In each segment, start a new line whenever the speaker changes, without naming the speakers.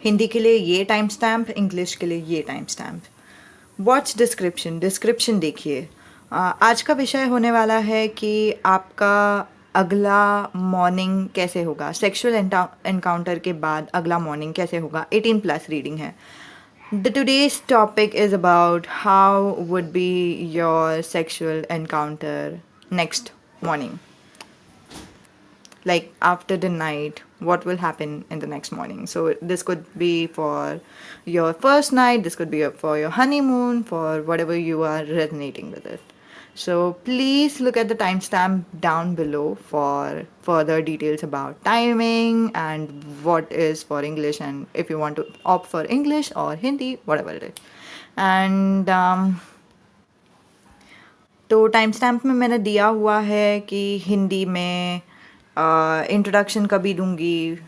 हिंदी के लिए ये टाइम स्टैम्प, इंग्लिश के लिए ये time stamp. Watch description, description देखिए। आज का विषय होने वाला है कि आपका अगला मॉर्निंग कैसे होगा, सेक्सुअल एनकाउंटर के बाद अगला मॉर्निंग कैसे होगा। 18+ रीडिंग है। The today's topic is about how would be your sexual encounter next morning, like after the night, what will happen in the next morning. So this could be for your first night, this could be for your honeymoon, for whatever you are resonating with it. So please look at the timestamp down below for further details about timing and what is for English, and if you want to opt for English or Hindi, whatever it is. And तो time stamp में मैंने दिया हुआ है कि हिंदी में introduction कभी दूंगी,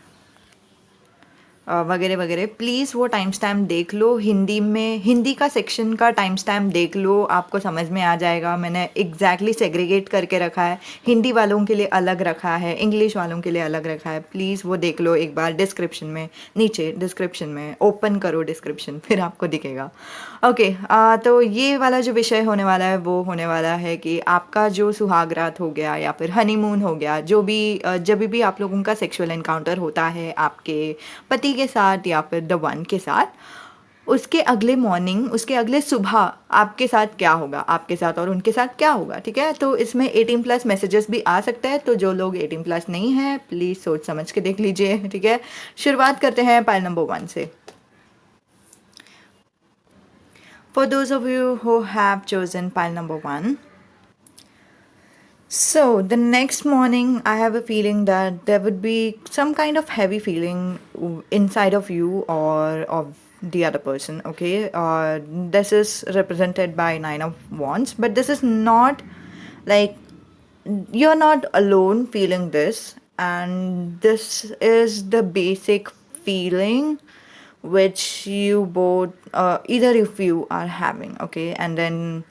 वगैरह वगैरह। प्लीज़ वो टाइम स्टैम्प देख लो। हिंदी में, हिंदी का सेक्शन का टाइम स्टैम्प देख लो, आपको समझ में आ जाएगा। मैंने एग्जैक्टली सेग्रीगेट करके रखा है, हिंदी वालों के लिए अलग रखा है, इंग्लिश वालों के लिए अलग रखा है। प्लीज़ वो देख लो एक बार डिस्क्रिप्शन में, नीचे डिस्क्रिप्शन में ओपन करो डिस्क्रिप्शन, फिर आपको दिखेगा। ओके, तो ये वाला जो विषय होने वाला है वो होने वाला है कि आपका जो सुहागरात हो गया या फिर हनीमून हो गया, जो भी जब भी आप लोगों का सेक्सुअल एनकाउंटर होता है आपके पति के साथ या फिर द वन के साथ, उसके अगले मॉर्निंग, उसके अगले सुबह आपके साथ क्या होगा, आपके साथ और उनके साथ क्या होगा। ठीक है, तो इसमें 18+ मैसेजेस भी आ सकता है, तो जो लोग 18+ नहीं हैं प्लीज़ सोच समझ के देख लीजिए। ठीक है, शुरुआत करते हैं पाइल नंबर 1 से। For those of you who have chosen pile number 1, so the next morning I have a feeling that there would be some kind of heavy feeling inside of you or of the other person. Okay, this is represented by 9 of Wands, but this is not like you're not alone feeling this, and this is the basic feeling which you both, either of you are having. Okay, and then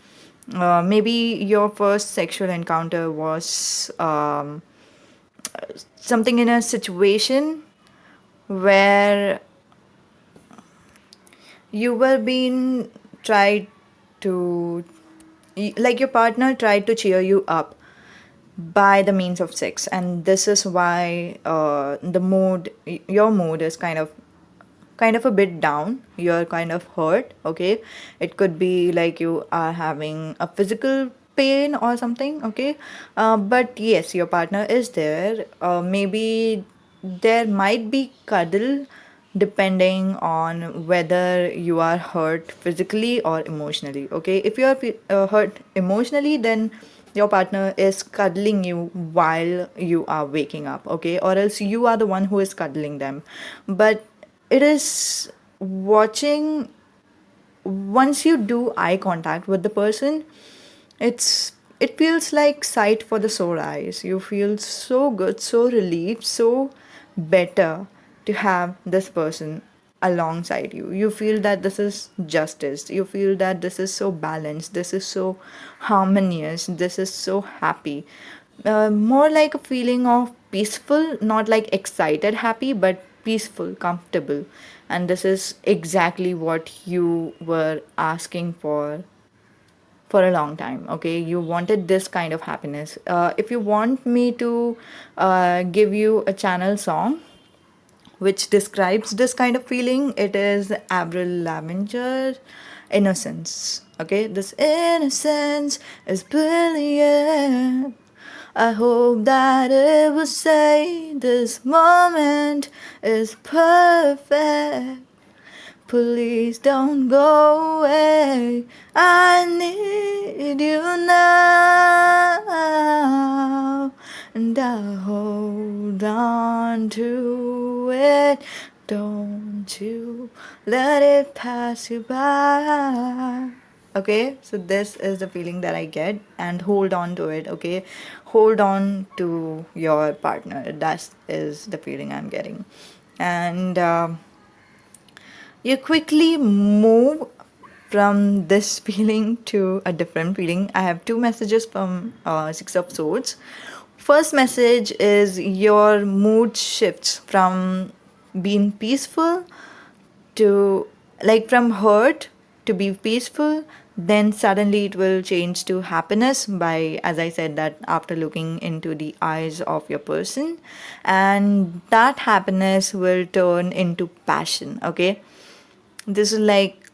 maybe your first sexual encounter was something in a situation where you were being tried to, like your partner tried to cheer you up by the means of sex, and this is why the mood, your mood is kind of a bit down, you're kind of hurt. Okay, it could be like you are having a physical pain or something. Okay, but yes, your partner is there. Maybe there might be cuddle depending on whether you are hurt physically or emotionally. Okay, if you are hurt emotionally, then your partner is cuddling you while you are waking up. Okay, or else you are the one who is cuddling them. But it is watching, once you do eye contact with the person, it feels like sight for the sore eyes. You feel so good, so relieved, so better to have this person alongside you. You feel that this is justice, you feel that this is so balanced, this is so harmonious, this is so happy. More like a feeling of peaceful, not like excited happy, but peaceful, comfortable. And this is exactly what you were asking for a long time. Okay, you wanted this kind of happiness. If you want me to give you a channel song which describes this kind of feeling, it is Avril Lavigne, Innocence. Okay, this innocence is brilliant. I hope that it will say this moment is perfect. Please don't go away. I need you now. And I'll hold on to it. Don't you let it pass you by. Okay, so this is the feeling that I get, and hold on to it. Okay, hold on to your partner. That is the feeling I'm getting. And you quickly move from this feeling to a different feeling. I have two messages from Six of Swords. First message is your mood shifts from being peaceful to, like, from hurt to be peaceful, then suddenly it will change to happiness by, as I said, that after looking into the eyes of your person, and that happiness will turn into passion. Okay, this is like,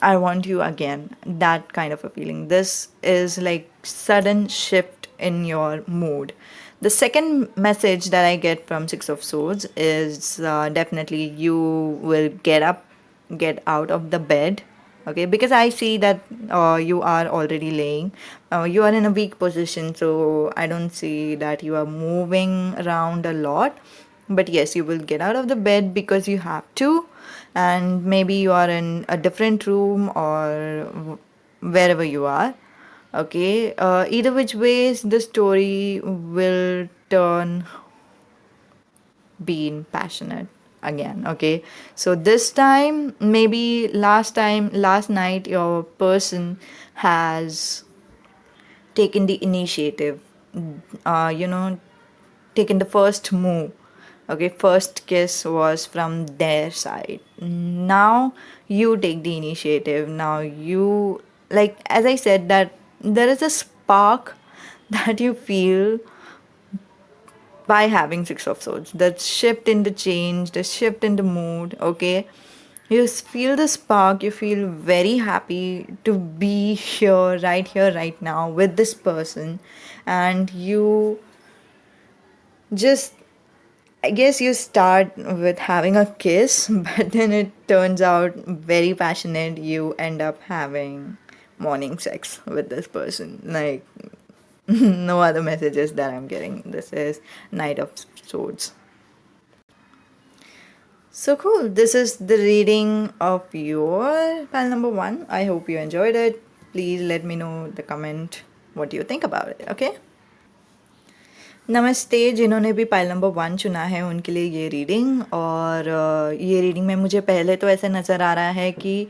I want you again, that kind of a feeling. This is like sudden shift in your mood. The second message that I get from Six of Swords is definitely you will get up, get out of the bed. Okay, because I see that you are already laying. You are in a weak position, so I don't see that you are moving around a lot. But yes, you will get out of the bed because you have to, and maybe you are in a different room or wherever you are. Okay, either which ways, the story will turn being passionate again. Okay, so this time, maybe last night, your person has taken the initiative, you know, taken the first move. Okay, first kiss was from their side. Now you take the initiative. Now you, like, as I said, that there is a spark that you feel by having Six of Swords. The shift in the change, the shift in the mood. Okay, you feel the spark. You feel very happy to be here, right now with this person, and you just, I guess you start with having a kiss, but then it turns out very passionate. You end up having morning sex with this person. Like, no other messages that I'm getting. This is Knight of Swords. So cool. This is the reading of your pile number one. I hope you enjoyed it. Please let me know the comment what do you think about it. Okay. नमस्ते, जिन्होंने भी pile number one चुना है उनके लिए ये reading. और ये रीडिंग में मुझे पहले तो ऐसे नज़र आ रहा है कि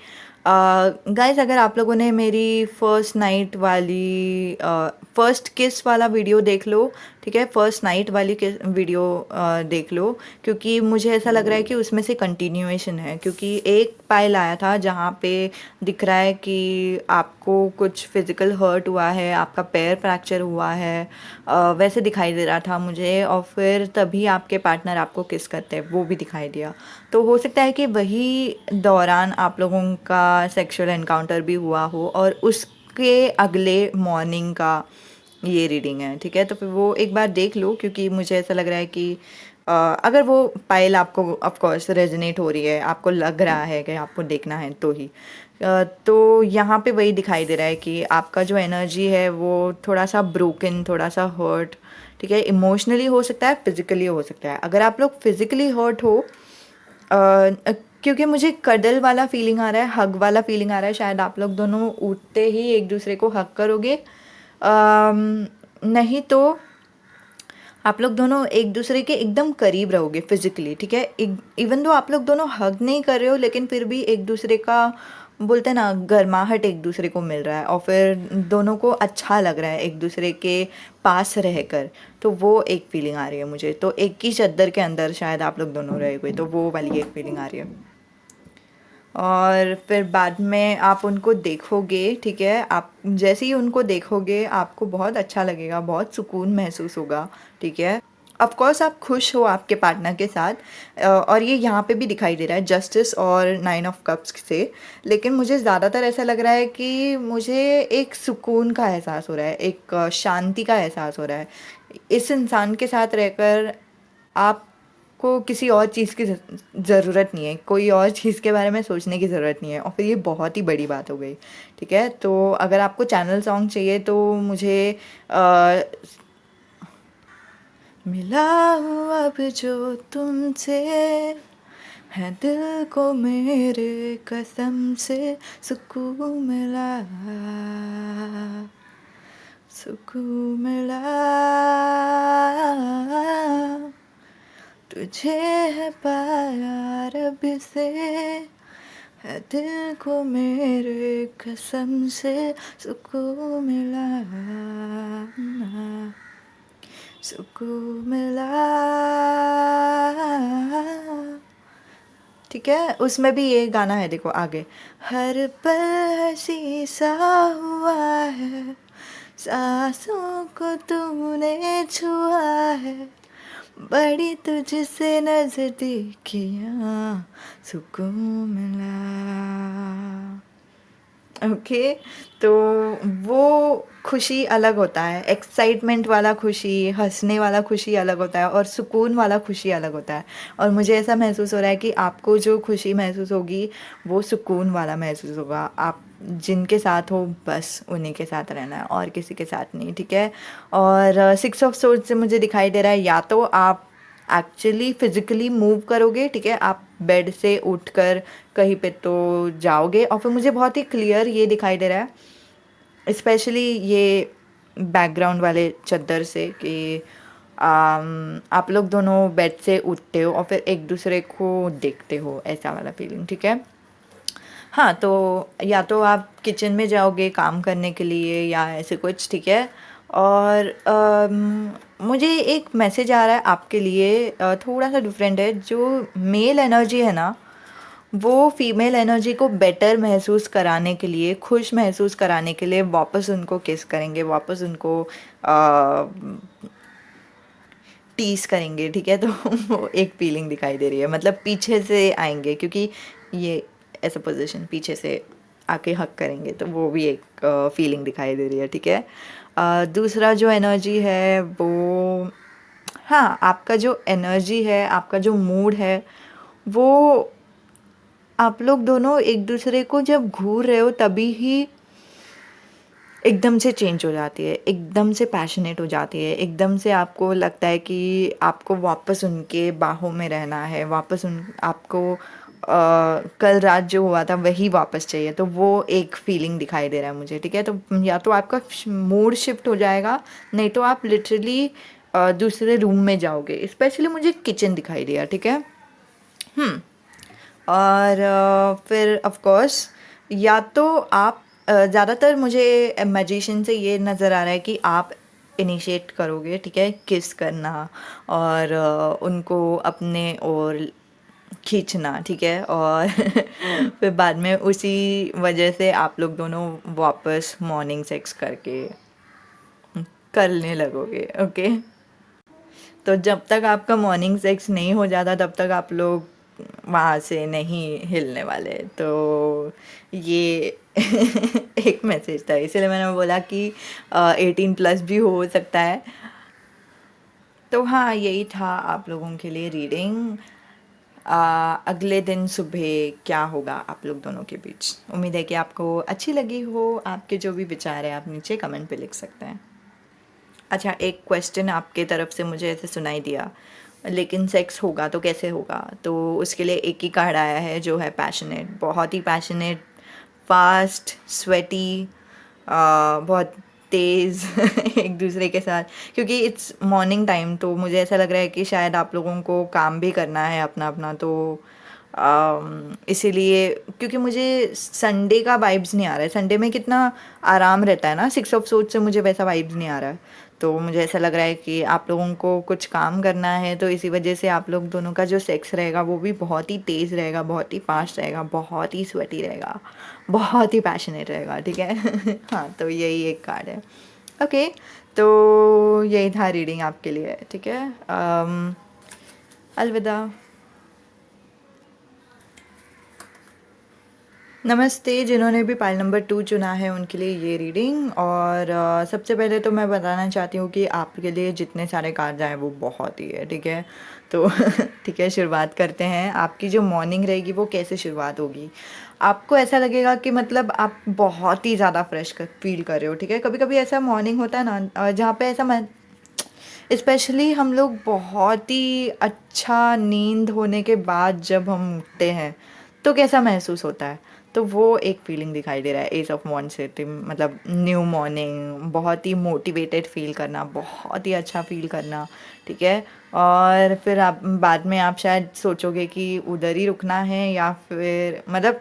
गाइस, अगर आप लोगों ने मेरी फर्स्ट नाइट वाली फर्स्ट किस वाला वीडियो देख लो, ठीक है, फर्स्ट नाइट वाली वीडियो देख लो, क्योंकि मुझे ऐसा लग रहा है कि उसमें से कंटिन्यूएशन है। क्योंकि एक पाइल आया था जहाँ पे दिख रहा है कि आपको कुछ फिज़िकल हर्ट हुआ है, आपका पैर फ्रैक्चर हुआ है, वैसे दिखाई दे रहा था मुझे। और फिर तभी आपके पार्टनर आपको किस करते हैं वो भी दिखाई दिया। तो हो सकता है कि वही दौरान आप लोगों का सेक्सुअल एनकाउंटर भी हुआ हो और उसके अगले मॉर्निंग का ये रीडिंग है, ठीक है। तो फिर वो एक बार देख लो, क्योंकि मुझे ऐसा लग रहा है कि अगर वो पाइल आपको ऑफ कोर्स रेजोनेट हो रही है, आपको लग रहा है कि आपको देखना है तो ही तो यहाँ पे वही दिखाई दे रहा है कि आपका जो एनर्जी है वो थोड़ा सा ब्रोकन, थोड़ा सा हर्ट, ठीक है। इमोशनली हो सकता है, फिजिकली हो सकता है। अगर आप लोग फिजिकली हर्ट हो, क्योंकि मुझे कडल वाला फीलिंग आ रहा है, हग वाला फीलिंग आ रहा है, शायद आप लोग दोनों उठते ही एक दूसरे को हग करोगे। नहीं तो आप लोग दोनों एक दूसरे के एकदम करीब रहोगे फिजिकली, ठीक है। इवन दो आप लोग दोनों हग नहीं कर रहे हो, लेकिन फिर भी एक दूसरे का, बोलते हैं ना, गर्माहट एक दूसरे को मिल रहा है और फिर दोनों को अच्छा लग रहा है एक दूसरे के पास रहकर। तो वो एक फीलिंग आ रही है मुझे। तो एक ही चद्दर के अंदर शायद आप लोग दोनों रहे हुए, तो वो वाली एक फीलिंग आ रही है। और फिर बाद में आप उनको देखोगे, ठीक है। आप जैसे ही उनको देखोगे आपको बहुत अच्छा लगेगा, बहुत सुकून महसूस होगा, ठीक है। ऑफ कोर्स आप खुश हो आपके पार्टनर के साथ, और ये यहाँ पे भी दिखाई दे रहा है जस्टिस और नाइन ऑफ कप्स से। लेकिन मुझे ज़्यादातर ऐसा लग रहा है कि मुझे एक सुकून का एहसास हो रहा है, एक शांति का एहसास हो रहा है। इस इंसान के साथ रहकर आपको किसी और चीज़ की ज़रूरत नहीं है, कोई और चीज़ के बारे में सोचने की ज़रूरत नहीं है। और फिर ये बहुत ही बड़ी बात हो गई, ठीक है। तो अगर आपको चैनल सॉन्ग चाहिए तो मुझे मिला हूँ अब जो तुमसे, है दिल को मेरे कसम से सुकून मिला, सुकून मिला, तुझे है पाया रब से, है दिल को मेरे कसम से सुकून मिला, सुकून मिला, ठीक है, उसमें भी ये गाना है, देखो आगे, हर पल हंसी सा हुआ है, सांसों को तूने छुआ है, बड़ी तुझसे नजदीकियाँ, सुकून मिला। ओके, तो वो खुशी अलग होता है, एक्साइटमेंट वाला खुशी, हंसने वाला खुशी अलग होता है, और सुकून वाला खुशी अलग होता है। और मुझे ऐसा महसूस हो रहा है कि आपको जो खुशी महसूस होगी वो सुकून वाला महसूस होगा। आप जिनके साथ हो बस उन्हीं के साथ रहना है और किसी के साथ नहीं, ठीक है। और सिक्स ऑफ सोर्ड से मुझे दिखाई दे रहा है या तो आप एक्चुअली फिजिकली मूव करोगे, ठीक है, आप बेड से उठकर कहीं पे तो जाओगे, और फिर मुझे बहुत ही क्लियर ये दिखाई दे रहा है, स्पेशली ये बैकग्राउंड वाले चद्दर से, कि आप लोग दोनों बेड से उठते हो और फिर एक दूसरे को देखते हो, ऐसा वाला फीलिंग, ठीक है। हाँ, तो या तो आप किचन में जाओगे काम करने के लिए या ऐसे कुछ, ठीक है। और मुझे एक मैसेज आ रहा है आपके लिए, थोड़ा सा डिफरेंट है। जो मेल एनर्जी है ना, वो फीमेल एनर्जी को बेटर महसूस कराने के लिए, खुश महसूस कराने के लिए वापस उनको किस करेंगे, वापस उनको टीस करेंगे, ठीक है। तो वो एक फीलिंग दिखाई दे रही है, मतलब पीछे से आएंगे, क्योंकि ये ऐसा पोजीशन पीछे से आके हक करेंगे, तो वो भी एक फीलिंग दिखाई दे रही है, ठीक है। दूसरा जो एनर्जी है वो, हाँ, आपका जो एनर्जी है, आपका जो मूड है, वो आप लोग दोनों एक दूसरे को जब घूर रहे हो तभी ही एकदम से चेंज हो जाती है, एकदम से पैशनेट हो जाती है, एकदम से आपको लगता है कि आपको वापस उनके बाहों में रहना है, वापस उन आपको कल रात जो हुआ था वही वापस चाहिए। तो वो एक फीलिंग दिखाई दे रहा है मुझे, ठीक है। तो या तो आपका मूड शिफ्ट हो जाएगा, नहीं तो आप लिटरली दूसरे रूम में जाओगे। स्पेशली मुझे किचन दिखाई दिया, ठीक है। और फिर ऑफ कोर्स या तो आप ज़्यादातर मुझे मैजिशियन से ये नज़र आ रहा है कि आप इनिशिएट करोगे, ठीक है, किस करना और उनको अपने ओर खींचना, ठीक है। और फिर बाद में उसी वजह से आप लोग दोनों वापस मॉर्निंग सेक्स करके करने लगोगे, ओके। तो जब तक आपका मॉर्निंग सेक्स नहीं हो जाता तब तक आप लोग वहाँ से नहीं हिलने वाले। तो ये एक मैसेज था, इसलिए मैंने बोला कि 18+ भी हो सकता है। तो हाँ, यही था आप लोगों के लिए रीडिंग। अगले दिन सुबह क्या होगा आप लोग दोनों के बीच। उम्मीद है कि आपको अच्छी लगी हो। आपके जो भी विचार है आप नीचे कमेंट पे लिख सकते हैं। अच्छा, एक क्वेश्चन आपके तरफ से मुझे ऐसे सुनाई दिया, लेकिन सेक्स होगा तो कैसे होगा। तो उसके लिए एक ही कार्ड आया है जो है पैशनेट, बहुत ही पैशनेट, फास्ट, स्वेटी, बहुत तेज़ एक दूसरे के साथ, क्योंकि इट्स मॉर्निंग टाइम। तो मुझे ऐसा लग रहा है कि शायद आप लोगों को काम भी करना है अपना अपना। तो इसीलिए, क्योंकि मुझे संडे का वाइब्स नहीं आ रहा है। संडे में कितना आराम रहता है ना, सिक्स ऑफ सोर्ड्स से मुझे वैसा वाइब्स नहीं आ रहा है। तो मुझे ऐसा लग रहा है कि आप लोगों को कुछ काम करना है, तो इसी वजह से आप लोग दोनों का जो सेक्स रहेगा वो भी बहुत ही तेज़ रहेगा, बहुत ही फास्ट रहेगा, बहुत ही स्वेटी रहेगा, बहुत ही पैशनेट रहेगा, ठीक है। हाँ, तो यही एक कार्ड है, ओके। तो यही था रीडिंग आपके लिए, ठीक है। अलविदा। नमस्ते, जिन्होंने भी पाइल नंबर 2 चुना है उनके लिए ये रीडिंग। और सबसे पहले तो मैं बताना चाहती हूँ कि आपके लिए जितने सारे कार्ड आए वो बहुत ही है, ठीक है। तो ठीक है, शुरुआत करते हैं। आपकी जो मॉर्निंग रहेगी वो कैसे शुरुआत होगी, आपको ऐसा लगेगा कि मतलब आप बहुत ही ज़्यादा फ्रेश फील कर रहे हो, ठीक है। कभी कभी ऐसा मॉर्निंग होता है ना जहाँ पे ऐसा स्पेशली हम लोग बहुत ही अच्छा नींद होने के बाद जब हम उठते हैं तो कैसा महसूस होता है। तो वो एक फीलिंग दिखाई दे रहा है एज ऑफ मॉर्न से, मतलब न्यू मॉर्निंग, बहुत ही मोटिवेटेड फील करना, बहुत ही अच्छा फील करना, ठीक है। और फिर आप बाद में आप शायद सोचोगे कि उधर ही रुकना है, या फिर मतलब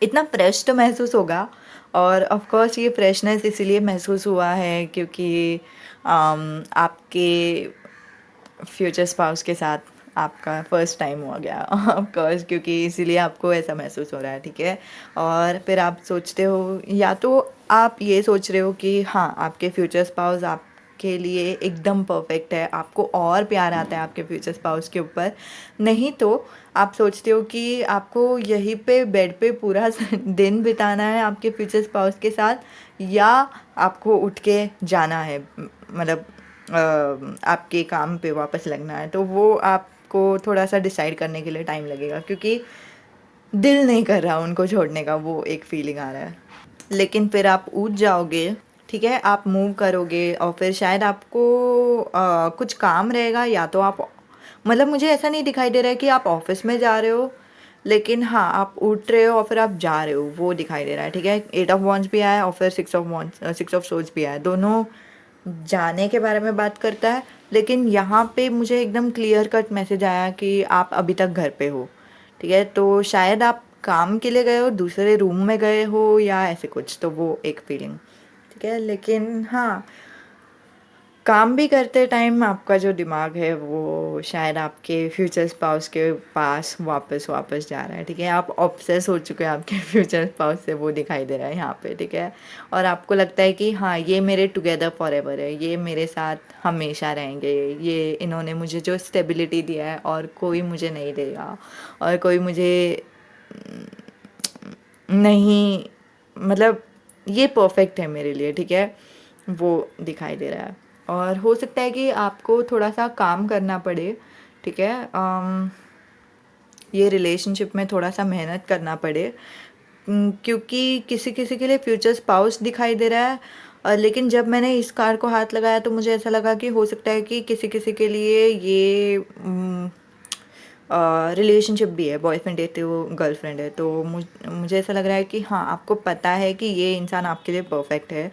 इतना फ्रेश तो महसूस होगा। और ऑफ कोर्स ये फ्रेशनेस इसीलिए महसूस हुआ है क्योंकि आपके फ्यूचर स्पाउस के साथ आपका फर्स्ट टाइम हो गया ऑफ कोर्स, क्योंकि इसीलिए आपको ऐसा महसूस हो रहा है, ठीक है। और फिर आप सोचते हो, या तो आप ये सोच रहे हो कि हाँ आपके फ्यूचर स्पाउस आपके लिए एकदम परफेक्ट है, आपको और प्यार आता है आपके फ्यूचर स्पाउस के ऊपर, नहीं तो आप सोचते हो कि आपको यहीं पे बेड पे पूरा दिन बिताना है आपके फ्यूचर स्पाउस के साथ, या आपको उठ के जाना है, मतलब आपके काम पे वापस लगना है। तो वो आपको थोड़ा सा डिसाइड करने के लिए टाइम लगेगा, क्योंकि दिल नहीं कर रहा उनको छोड़ने का, वो एक फीलिंग आ रहा है। लेकिन फिर आप उठ जाओगे, ठीक है, आप मूव करोगे, और फिर शायद आपको कुछ काम रहेगा, या तो आप, मतलब मुझे ऐसा नहीं दिखाई दे रहा है कि आप ऑफिस में जा रहे हो, लेकिन हाँ आप उठ रहे हो और फिर आप जा रहे हो, वो दिखाई दे रहा है, ठीक है। 8 ऑफ वॉन्ड्स भी आया और फिर 6 ऑफ सोर्ड्स भी आया, दोनों जाने के बारे में बात करता है। लेकिन यहाँ पे मुझे एकदम क्लियर कट मैसेज आया कि आप अभी तक घर पे हो, ठीक है। तो शायद आप काम के लिए गए हो, दूसरे रूम में गए हो, या ऐसे कुछ, तो वो एक फीलिंग, ठीक है। लेकिन हाँ, काम भी करते टाइम आपका जो दिमाग है वो शायद आपके फ्यूचर स्पाउस के पास वापस वापस जा रहा है, ठीक है। आप ऑब्सेस हो चुके हैं आपके फ्यूचर स्पाउस से, वो दिखाई दे रहा है यहाँ पे, ठीक है। और आपको लगता है कि हाँ ये मेरे टुगेदर फॉर एवर है, ये मेरे साथ हमेशा रहेंगे, ये इन्होंने मुझे जो स्टेबिलिटी दिया है और कोई मुझे नहीं देगा, और कोई मुझे नहीं, मतलब ये परफेक्ट है मेरे लिए, ठीक है, वो दिखाई दे रहा है। और हो सकता है कि आपको थोड़ा सा काम करना पड़े, ठीक है, ये रिलेशनशिप में थोड़ा सा मेहनत करना पड़े, क्योंकि किसी किसी के लिए फ्यूचर स्पाउस दिखाई दे रहा है। लेकिन जब मैंने इस कार्ड को हाथ लगाया तो मुझे ऐसा लगा कि हो सकता है कि किसी किसी के लिए ये रिलेशनशिप भी है, बॉयफ्रेंड है तो गर्लफ्रेंड है, तो मुझे ऐसा लग रहा है कि हाँ आपको पता है कि ये इंसान आपके लिए परफेक्ट है।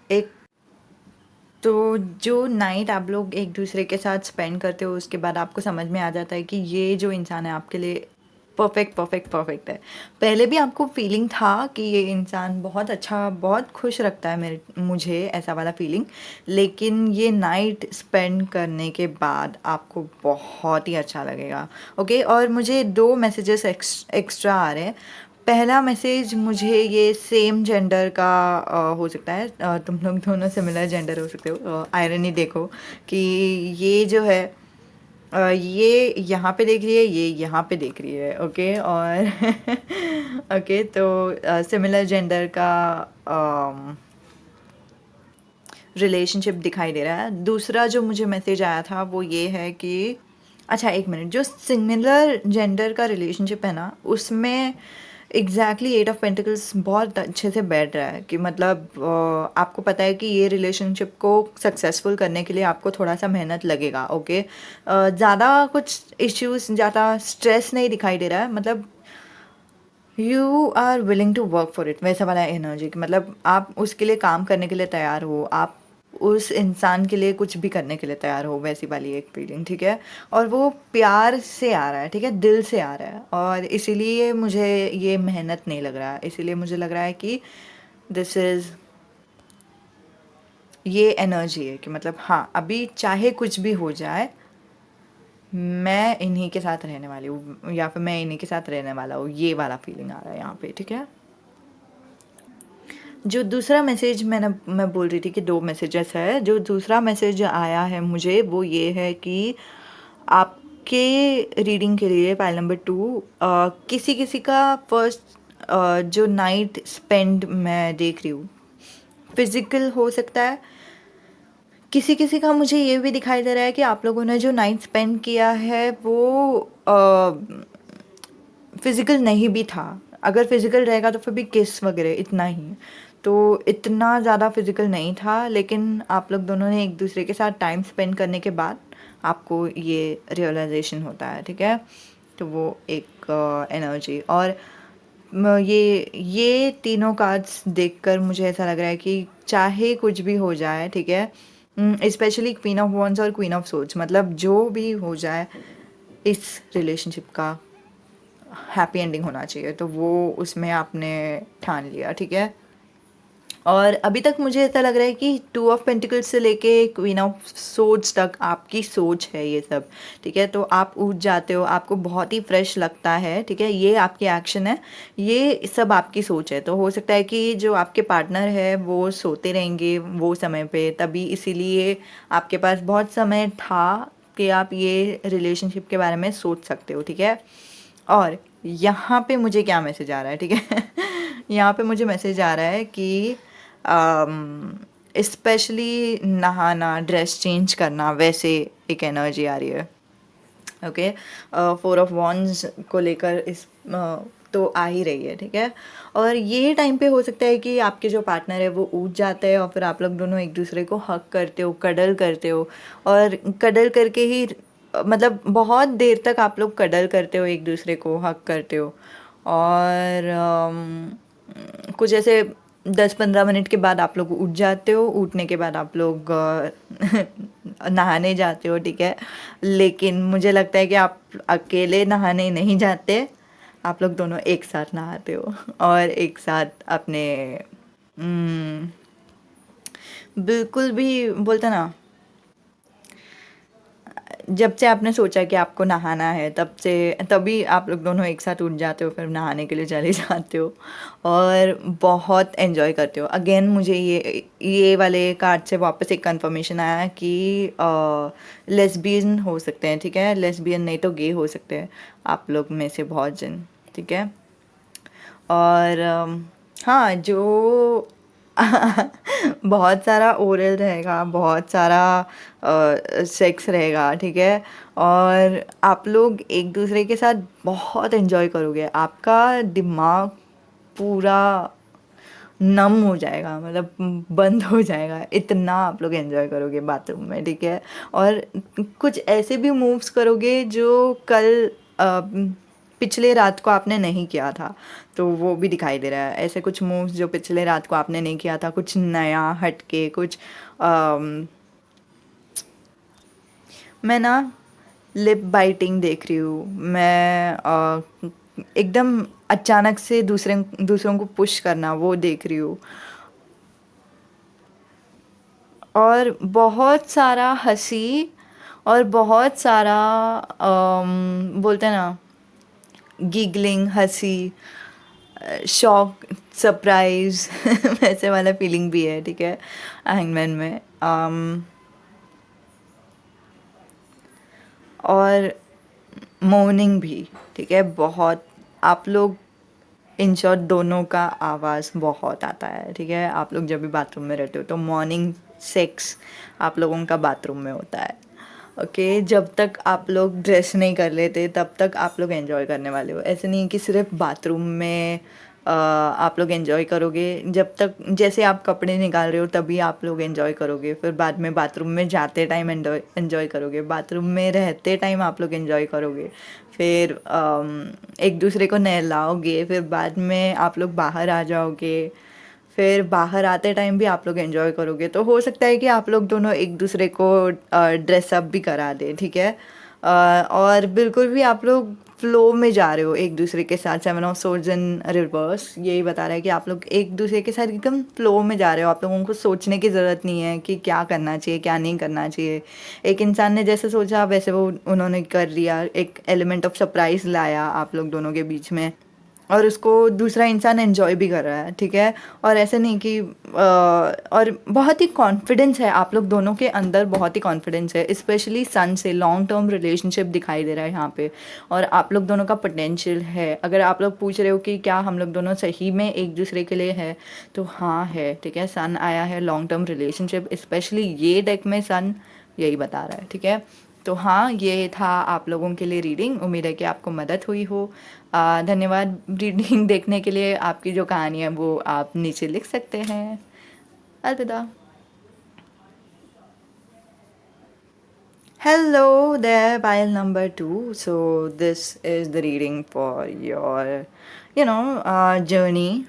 एक तो जो नाइट आप लोग एक दूसरे के साथ स्पेंड करते हो, उसके बाद आपको समझ में आ जाता है कि ये जो इंसान है आपके लिए परफेक्ट परफेक्ट परफेक्ट है। पहले भी आपको फीलिंग था कि ये इंसान बहुत अच्छा, बहुत खुश रखता है मुझे, ऐसा वाला फीलिंग। लेकिन ये नाइट स्पेंड करने के बाद आपको बहुत ही अच्छा लगेगा, ओके। और मुझे 2 मैसेजेस एक्स्ट्रा आ रहे हैं। पहला मैसेज मुझे ये सेम जेंडर का हो सकता है, तुम लोग दोनों सिमिलर जेंडर हो सकते हो, आयरनी देखो कि ये जो है ये यहाँ पे देख रही है, ये यहाँ पे देख रही है, ओके। और ओके, तो सिमिलर जेंडर का रिलेशनशिप दिखाई दे रहा है। दूसरा जो मुझे मैसेज आया था वो ये है कि, अच्छा एक मिनट, जो सिमिलर जेंडर का रिलेशनशिप है ना, उसमें एग्जैक्टली 8 ऑफ पेंटिकल्स बहुत अच्छे से बैठ रहा है, कि मतलब आपको पता है कि ये रिलेशनशिप को सक्सेसफुल करने के लिए आपको थोड़ा सा मेहनत लगेगा, ओके। ज़्यादा कुछ इश्यूज, ज़्यादा स्ट्रेस नहीं दिखाई दे रहा है, मतलब you are willing to work for it, वैसा वाला एनर्जी, मतलब आप उसके लिए काम करने के लिए तैयार हो, आप उस इंसान के लिए कुछ भी करने के लिए तैयार हो, वैसी वाली एक फीलिंग, ठीक है। और वो प्यार से आ रहा है, ठीक है, दिल से आ रहा है, और इसीलिए मुझे ये मेहनत नहीं लग रहा है, इसीलिए मुझे लग रहा है कि दिस इज़, ये एनर्जी है कि मतलब हाँ अभी चाहे कुछ भी हो जाए, मैं इन्हीं के साथ रहने वाली हूँ, या फिर मैं इन्हीं के साथ रहने वाला हूँ, ये वाला फीलिंग आ रहा है यहाँ पे, ठीक है। जो दूसरा मैसेज मैं बोल रही थी कि 2 मैसेजेस है, जो दूसरा मैसेज आया है मुझे वो ये है कि आपके रीडिंग के लिए पाइल नंबर 2, किसी किसी का फर्स्ट जो नाइट स्पेंड मैं देख रही हूँ फिजिकल हो सकता है, किसी किसी का मुझे ये भी दिखाई दे रहा है कि आप लोगों ने जो नाइट स्पेंड किया है वो फिज़िकल नहीं भी था। अगर फिज़िकल रहेगा तो फिर भी किस वगैरह इतना ही, तो इतना ज़्यादा फिज़िकल नहीं था, लेकिन आप लोग दोनों ने एक दूसरे के साथ टाइम स्पेंड करने के बाद आपको ये रियलाइजेशन होता है, ठीक है। तो वो एक एनर्जी, और ये तीनों कार्ड्स देखकर मुझे ऐसा लग रहा है कि चाहे कुछ भी हो जाए, ठीक है, स्पेशली क्वीन ऑफ वॉन्ड्स और क्वीन ऑफ सोर्ड्स, मतलब जो भी हो जाए इस रिलेशनशिप का हैप्पी एंडिंग होना चाहिए, तो वो उसमें आपने ठान लिया, ठीक है। और अभी तक मुझे ऐसा लग रहा है कि टू ऑफ पेंटिकल्स से लेके क्वीन ऑफ सोर्ड्स तक आपकी सोच है ये सब, ठीक है। तो आप उठ जाते हो, आपको बहुत ही फ्रेश लगता है, ठीक है, ये आपकी एक्शन है, ये सब आपकी सोच है। तो हो सकता है कि जो आपके पार्टनर है वो सोते रहेंगे वो समय पे, तभी इसीलिए आपके पास बहुत समय था कि आप ये रिलेशनशिप के बारे में सोच सकते हो, ठीक है। और यहाँ पे मुझे क्या मैसेज आ रहा है, ठीक है यहाँ पे मुझे मैसेज आ रहा है कि स्पेशली नहाना, ड्रेस चेंज करना, वैसे एक एनर्जी आ रही है। ओके, 4 ऑफ वॉन्ड्स को लेकर इस तो आ ही रही है, ठीक है। और ये टाइम पे हो सकता है कि आपके जो पार्टनर है वो उठ जाते हैं और फिर आप लोग दोनों एक दूसरे को हक करते हो, कडल करते हो, और कडल करके ही मतलब बहुत देर तक आप लोग कडल करते हो, एक दूसरे को हक करते हो। और कुछ ऐसे 10-15 मिनट के बाद आप लोग उठ जाते हो, उठने के बाद आप लोग नहाने जाते हो, ठीक है। लेकिन मुझे लगता है कि आप अकेले नहाने नहीं जाते, आप लोग दोनों एक साथ नहाते हो और एक साथ अपने हम्म, बिल्कुल भी बोलते ना, जब से आपने सोचा कि आपको नहाना है तब से तभी आप लोग दोनों एक साथ उठ जाते हो, फिर नहाने के लिए चले जाते हो और बहुत एंजॉय करते हो। अगेन मुझे ये वाले कार्ड से वापस एक कंफर्मेशन आया कि लेस्बियन हो सकते हैं, ठीक है, लेस्बियन नहीं तो गे हो सकते हैं आप लोग में से बहुत जन, ठीक है। और हाँ, जो बहुत सारा ओरल रहेगा, बहुत सारा सेक्स रहेगा, ठीक है। और आप लोग एक दूसरे के साथ बहुत एंजॉय करोगे, आपका दिमाग पूरा नम हो जाएगा, मतलब बंद हो जाएगा, इतना आप लोग एंजॉय करोगे बाथरूम में, ठीक है। और कुछ ऐसे भी मूव्स करोगे जो कल पिछले रात को आपने नहीं किया था, तो वो भी दिखाई दे रहा है। ऐसे कुछ मूव्स जो पिछले रात को आपने नहीं किया था, कुछ नया हटके, कुछ मैं ना लिप बाइटिंग देख रही हूँ मैं, एकदम अचानक से दूसरों को पुश करना वो देख रही हूँ। और बहुत सारा हंसी और बहुत सारा बोलते हैं ना, गिगलिंग, हंसी, शॉक, सरप्राइज वैसे वाला फीलिंग भी है, ठीक है, हैंगमैन में। और मॉर्निंग भी, ठीक है, बहुत आप लोग इन शॉर्ट दोनों का आवाज़ बहुत आता है, ठीक है। आप लोग जब भी बाथरूम में रहते हो तो मॉर्निंग सेक्स आप लोगों का बाथरूम में होता है, ओके। जब तक आप लोग ड्रेस नहीं कर लेते तब तक आप लोग एंजॉय करने वाले हो। ऐसे नहीं कि सिर्फ बाथरूम में आप लोग एंजॉय करोगे, जब तक जैसे आप कपड़े निकाल रहे हो तभी आप लोग एंजॉय करोगे, फिर बाद में बाथरूम में जाते टाइम एंजॉय करोगे, बाथरूम में रहते टाइम आप लोग एंजॉय करोगे, फिर एक दूसरे को नहलाओगे, फिर बाद में आप लोग बाहर आ जाओगे, फिर बाहर आते टाइम भी आप लोग एंजॉय करोगे। तो हो सकता है कि आप लोग दोनों एक दूसरे को ड्रेसअप भी करा दें, ठीक है। और बिल्कुल भी आप लोग फ्लो में जा रहे हो एक दूसरे के साथ। 7 ऑफ सोर्ड्स इन रिवर्स यही बता रहा है कि आप लोग एक दूसरे के साथ एकदम फ्लो में जा रहे हो, आप लोगों को सोचने की ज़रूरत नहीं है कि क्या करना चाहिए क्या नहीं करना चाहिए। एक इंसान ने जैसे सोचा वैसे वो उन्होंने कर लिया, एक एलिमेंट ऑफ सरप्राइज लाया आप लोग दोनों के बीच में, और उसको दूसरा इंसान एंजॉय भी कर रहा है, ठीक है। और ऐसे नहीं कि और बहुत ही कॉन्फिडेंस है आप लोग दोनों के अंदर, बहुत ही कॉन्फिडेंस है, स्पेशली सन से लॉन्ग टर्म रिलेशनशिप दिखाई दे रहा है यहाँ पे। और आप लोग दोनों का पोटेंशियल है। अगर आप लोग पूछ रहे हो कि क्या हम लोग दोनों सही में एक दूसरे के लिए है, तो हाँ है, ठीक है। सन आया है, लॉन्ग टर्म रिलेशनशिप, स्पेशली ये डेक में सन यही बता रहा है, ठीक है। तो हाँ, ये था आप लोगों के लिए रीडिंग, उम्मीद है कि आपको मदद हुई हो। धन्यवाद रीडिंग देखने के लिए। आपकी जो कहानी है वो आप नीचे लिख सकते हैं। अलविदा। Hello there, pile number 2. So this is the reading for your, journey.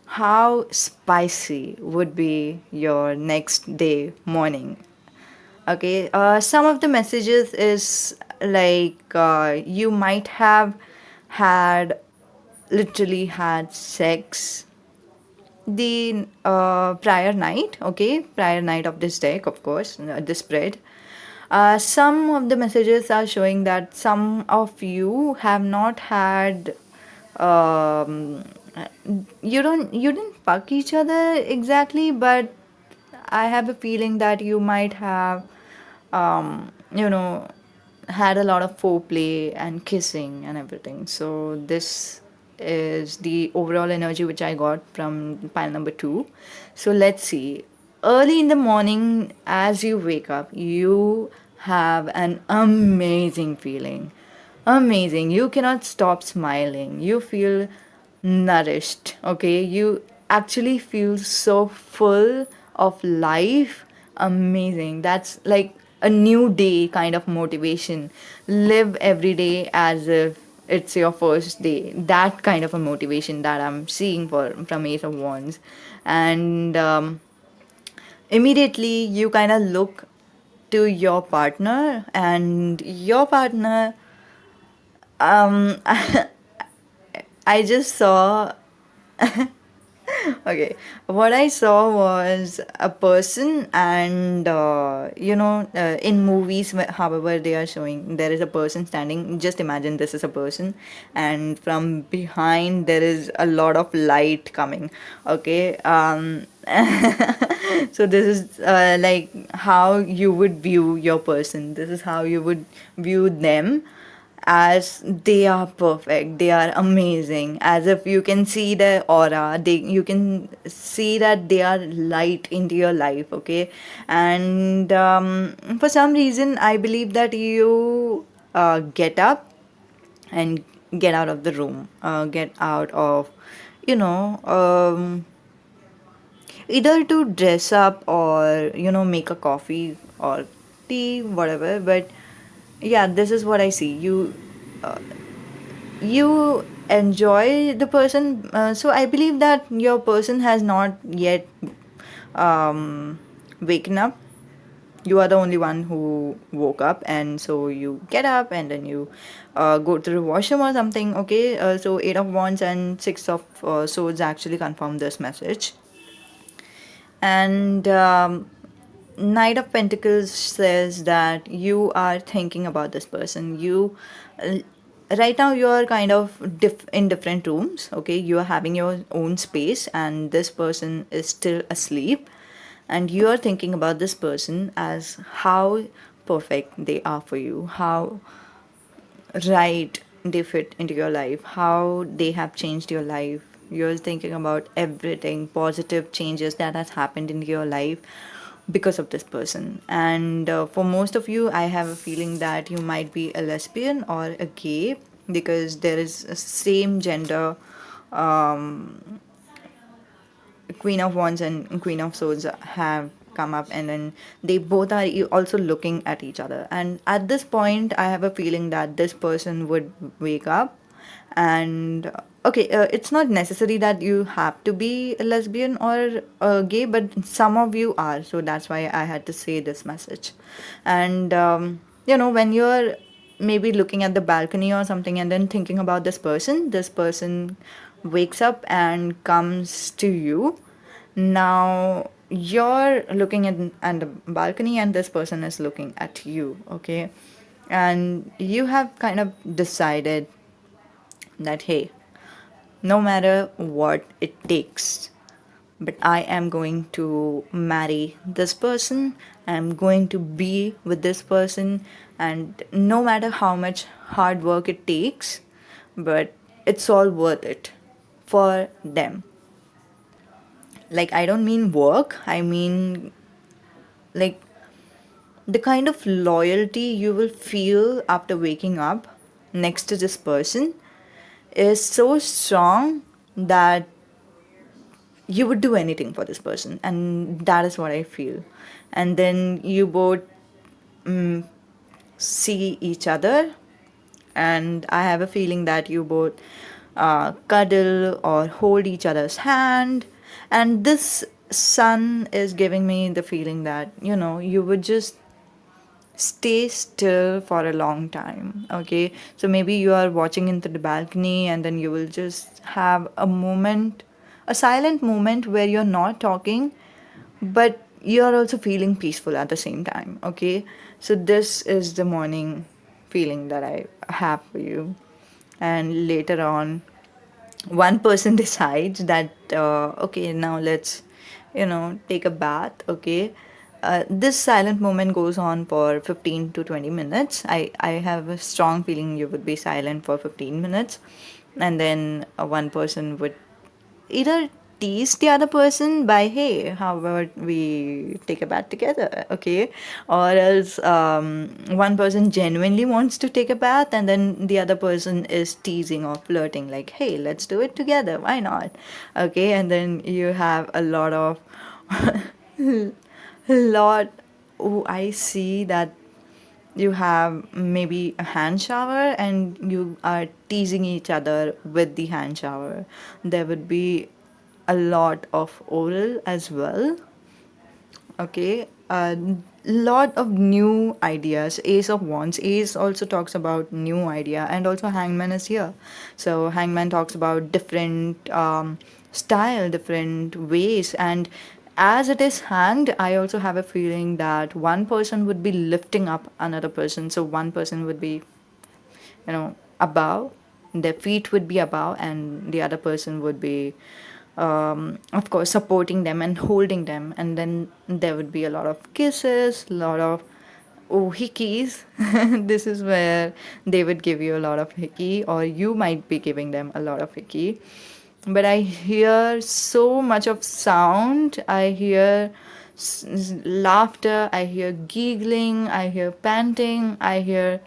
How spicy would be your next day morning? Okay, some of the messages is like you might have had literally had sex, the prior night, okay, prior night of this deck, of course, this spread, some of the messages are showing that some of you have not had, um, you didn't fuck each other exactly, but I have a feeling that you might have, you know, had a lot of foreplay and kissing and everything. So this is the overall energy which I got from pile number two. So let's see. Early in the morning, as you wake up, you have an amazing feeling. Amazing. You cannot stop smiling. You feel nourished. Okay. You actually feel so full of life. Amazing. That's like a new day kind of motivation. Live every day as if it's your first day. That kind of a motivation that I'm seeing for from Ace of Wands. And immediately you kind of look to your partner, and your partner, um I just saw okay, what I saw was a person, and in movies, however they are showing, there is a person standing. Just imagine this is a person, and from behind there is a lot of light coming. Okay, so this is like how you would view your person. This is how you would view them, as they are perfect, they are amazing, as if you can see their aura, you can see that they are light into your life. Okay, and for some reason I believe that you get up and get out of the room, get out of, you know um, either to dress up, or make a coffee or tea, whatever. But yeah, this is what I see. You enjoy the person, so I believe that your person has not yet waken up. You are the only one who woke up, and so you get up and then you go to the washroom or something. Okay, so eight of wands and six of swords actually confirm this message. And Knight of Pentacles says that you are thinking about this person. Uh, right now, you are kind of in different rooms. Okay, you are having your own space, and this person is still asleep. And you are thinking about this person as how perfect they are for you, how right they fit into your life, how they have changed your life. You're thinking about everything positive changes that has happened in your life because of this person. And for most of you, I have a feeling that you might be a lesbian or a gay, because there is a same gender, um, Queen of Wands and Queen of Swords have come up, and then they both are also looking at each other. And at this point, I have a feeling that this person would wake up. And okay, it's not necessary that you have to be a lesbian or gay, but some of you are. So that's why I had to say this message. And when you're maybe looking at the balcony or something and then thinking about this person wakes up and comes to you. Now you're looking at the balcony, and this person is looking at you. Okay, and you have kind of decided that, hey, no matter what it takes, but I am going to marry this person, I'm going to be with this person, and no matter how much hard work it takes, but it's all worth it for them. Like, I don't mean work, I mean, like, the kind of loyalty you will feel after waking up next to this person is so strong that you would do anything for this person. And that is what I feel. And then you both see each other, and I have a feeling that you both cuddle or hold each other's hand. And this sun is giving me the feeling that you would just stay still for a long time. Okay, so maybe you are watching into the balcony, and then you will just have a moment, a silent moment where you're not talking, but you're also feeling peaceful at the same time. Okay, so this is the morning feeling that I have for you. And later on, one person decides that okay, now let's take a bath. Okay, this silent moment goes on for 15 to 20 minutes. I have a strong feeling you would be silent for 15 minutes, and then one person would either tease the other person by, hey, how about we take a bath together, okay, or else one person genuinely wants to take a bath, and then the other person is teasing or flirting like, hey, let's do it together, why not? Okay, and then you have a lot of lot. Oh, I see that you have maybe a hand shower and you are teasing each other with the hand shower. There would be a lot of oral as well. Okay, a lot of new ideas. Ace of Wands. Ace also talks about new idea, and also Hangman is here. So Hangman talks about different style, different ways, and as it is hanged, I also have a feeling that one person would be lifting up another person. So one person would be, above, their feet would be above, and the other person would be, of course, supporting them and holding them. And then there would be a lot of kisses, a lot of hickeys. This is where they would give you a lot of hickey, or you might be giving them a lot of hickey. But I hear so much of sound. I hear laughter, I hear giggling, I hear panting, I hear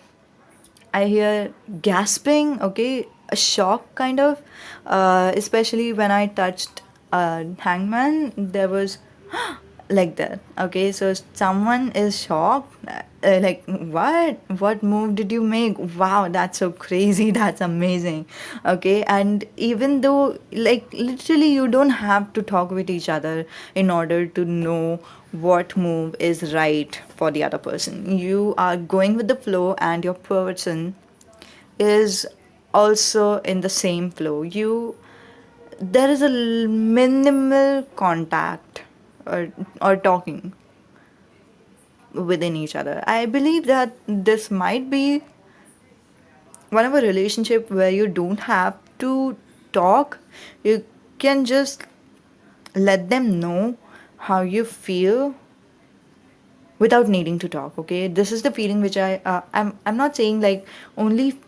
gasping, okay, a shock kind of. Especially when I touched Hangman, there was like that. Okay, so someone is shocked, like, what move did you make? Wow, that's so crazy, that's amazing. Okay, and even though, like, literally you don't have to talk with each other in order to know what move is right for the other person. You are going with the flow, and your person is also in the same flow. There is a minimal contact, or talking within each other. I believe that this might be one of a relationship where you don't have to talk. You can just let them know how you feel without needing to talk. Okay, this is the feeling which I'm not saying like only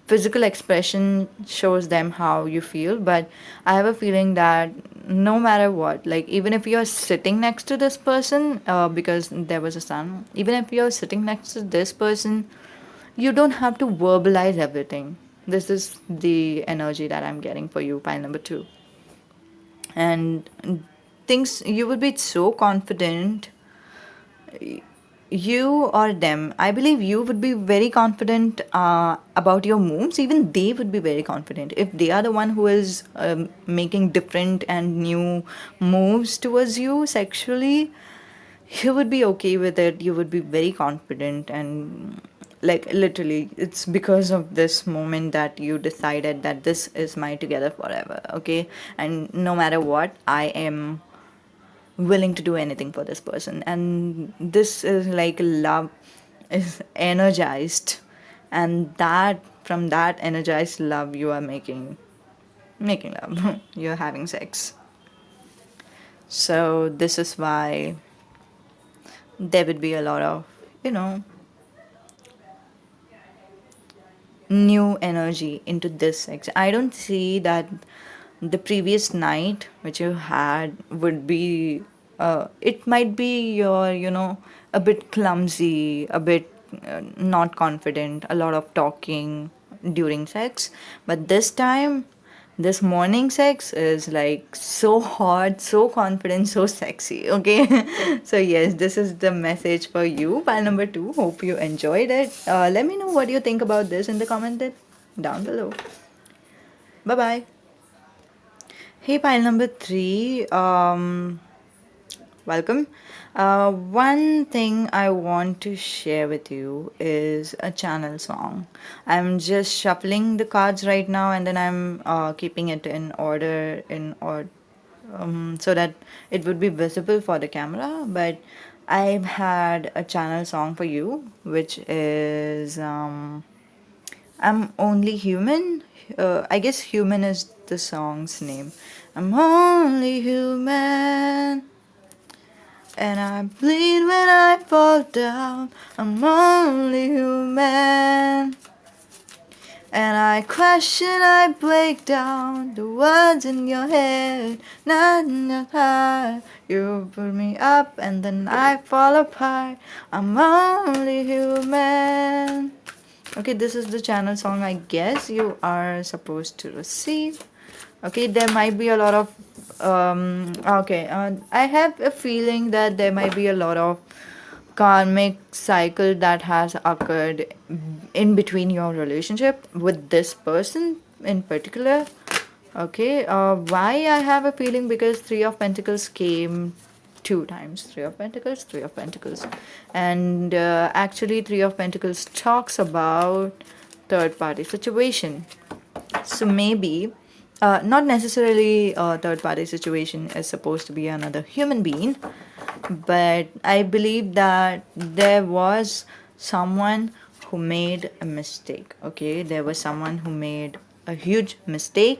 physical expression shows them how you feel, but I have a feeling that no matter what, like even if you're sitting next to this person, because there was a sun, even if you're sitting next to this person, you don't have to verbalize everything. This is the energy that I'm getting for you, pile number two. And things, you would be so confident, you or them. I believe you would be very confident about your moves. Even they would be very confident if they are the one who is making different and new moves towards you sexually. You would be okay with it, you would be very confident, and like literally it's because of this moment that you decided that this is my together forever. Okay, and no matter what, I am willing to do anything for this person. And this is like love is energized, and that from that energized love you are making love. You're having sex. So this is why there would be a lot of, you know new energy into this sex. I don't see that the previous night which you had would be, it might be your, a bit clumsy, a bit not confident, a lot of talking during sex. But this time, this morning sex is like so hot, so confident, so sexy. Okay, so yes, this is the message for you, pile number two. Hope you enjoyed it. Let me know what you think about this in the comment down below. Bye bye. Hey, pile number three. Welcome. One thing I want to share with you is a channel song. I'm just shuffling the cards right now, and then I'm keeping it in order so that it would be visible for the camera. But I've had a channel song for you, which is I'm Only Human. I guess Human is the song's name. I'm only human. And I bleed when I fall down. I'm only human. And I question, I break down the words in your head. Not in your heart. You put me up and then I fall apart. I'm only human. Okay, this is the channel song I guess you are supposed to receive. Okay, there might be a lot of okay, I have a feeling that there might be a lot of karmic cycle that has occurred in between your relationship with this person in particular. Okay, why I have a feeling, because Three of Pentacles came two times. Three of Pentacles, Three of Pentacles. And actually, Three of Pentacles talks about third party situation. So maybe, not necessarily a third party situation is supposed to be another human being, but I believe that there was someone who made a mistake. Okay, there was someone who made a huge mistake,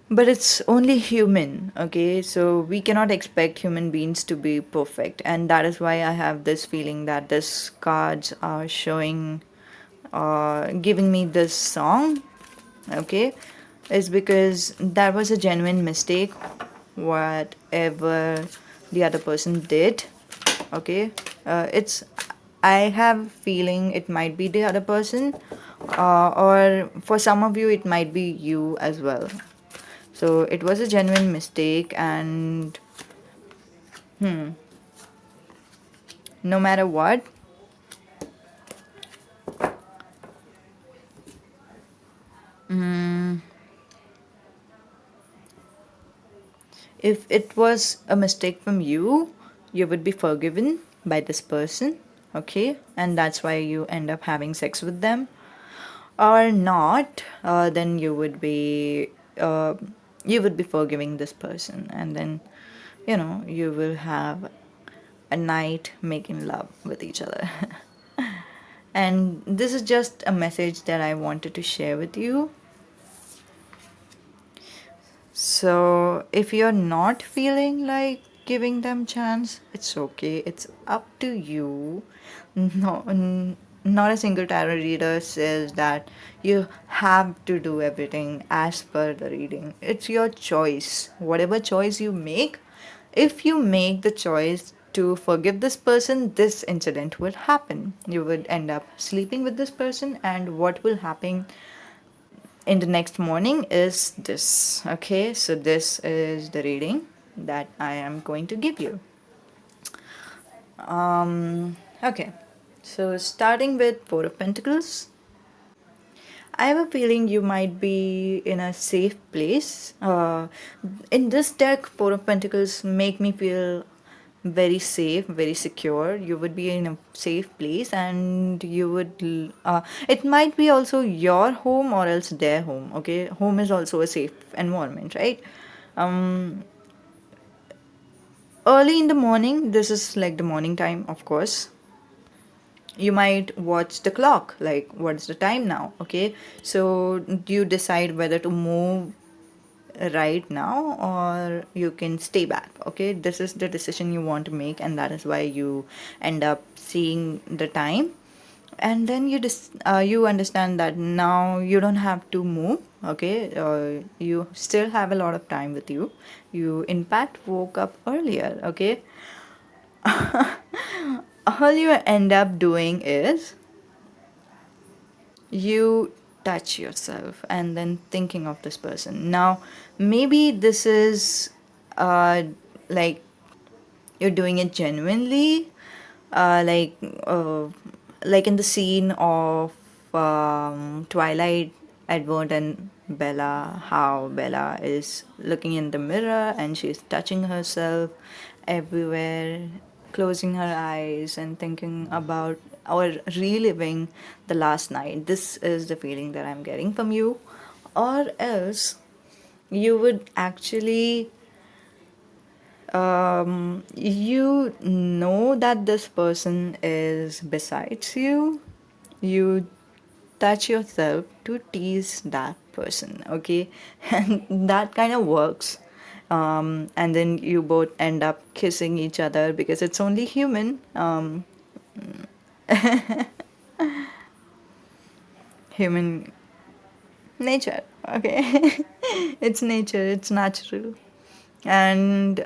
but it's only human. Okay, so we cannot expect human beings to be perfect, and that is why I have this feeling that this cards are showing, giving me this song. Okay, is because that was a genuine mistake, whatever the other person did. Okay, it's, I have feeling it might be the other person, or for some of you it might be you as well. So it was a genuine mistake, and no matter what, if it was a mistake from you, you would be forgiven by this person. Okay, and that's why you end up having sex with them, or not, then uh, you would be forgiving this person, and then you will have a night making love with each other. And this is just a message that I wanted to share with you. So if you're not feeling like giving them chance, it's okay. It's up to you. No, not a single tarot reader says that you have to do everything as per the reading. It's your choice. Whatever choice you make, if you make the choice to forgive this person, this incident will happen. You would end up sleeping with this person, and what will happen in the next morning is this. Okay, so this is the reading that I am going to give you. Okay, so starting with Four of Pentacles, I have a feeling you might be in a safe place. In this deck, Four of Pentacles make me feel very safe, very secure. You would be in a safe place, and you would. It might be also your home or else their home. Okay, home is also a safe environment, right? Early in the morning, this is like the morning time, of course. You might watch the clock, like what's the time now. Okay, so you decide whether to move right now or you can stay back. Okay, this is the decision you want to make, and that is why you end up seeing the time, and then you understand that now you don't have to move. Okay, you still have a lot of time with you. You in fact woke up earlier. Okay, all you end up doing is you touch yourself and then thinking of this person. Now maybe this is uh like you're doing it genuinely, uh like uh, like in the scene of Twilight, Edward and Bella, how Bella is looking in the mirror and she's touching herself everywhere, closing her eyes and thinking about or reliving the last night. This is the feeling that I'm getting from you. Or else you would actually you know that this person is besides you. You touch yourself to tease that person, okay? And that kind of works. And then you both end up kissing each other because it's only human. Human nature, okay? It's nature, it's natural. And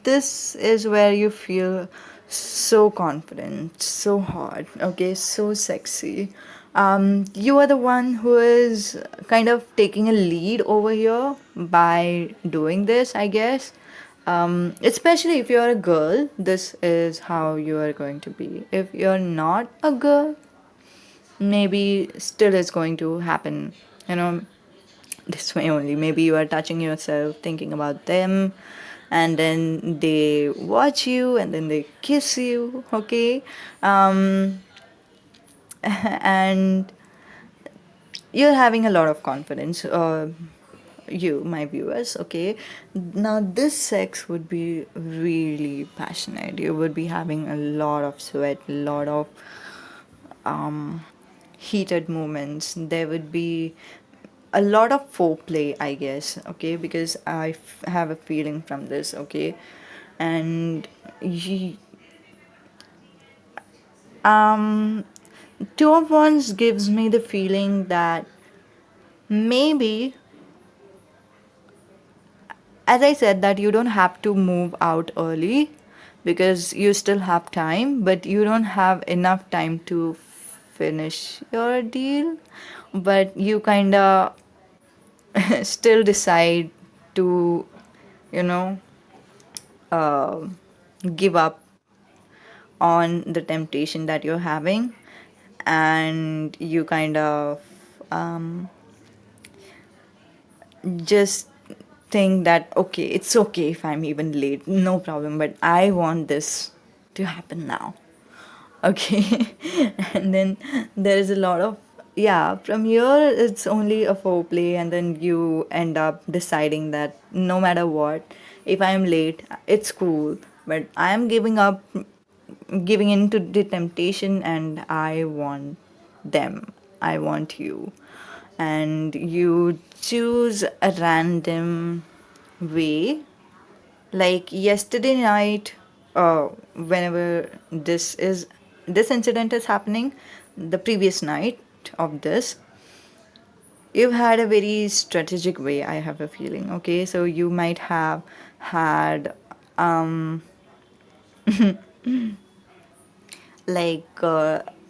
this is where you feel so confident, so hot, okay, so sexy. You are the one who is kind of taking a lead over here by doing this, I guess. Especially if you're a girl, this is how you are going to be. If you're not a girl, maybe still is going to happen, you know, this way only. Maybe you are touching yourself, thinking about them, and then they watch you and then they kiss you, okay? Um, and you're having a lot of confidence. You, my viewers, okay? Now, this sex would be really passionate. You would be having a lot of sweat, a lot of heated moments. There would be a lot of foreplay, I guess, okay, because have a feeling from this, okay, and ye- um, two of wands gives me the feeling that maybe, as I said, that you don't have to move out early because you still have time, but you don't have enough time to finish your deal, but you kind of still decide to, you know, uh, give up on the temptation that you're having, and you kind of um, just think that okay, it's okay if I'm even late, no problem, but I want this to happen now, okay. And then there is a lot of, yeah, from here it's only a foreplay, and then you end up deciding that no matter what, if I'm late it's cool, but I am giving in to the temptation and I want them, I want you, and you choose a random way, like yesterday night, whenever this incident is happening, the previous night of this, you've had a very strategic way, I have a feeling, okay, so you might have had like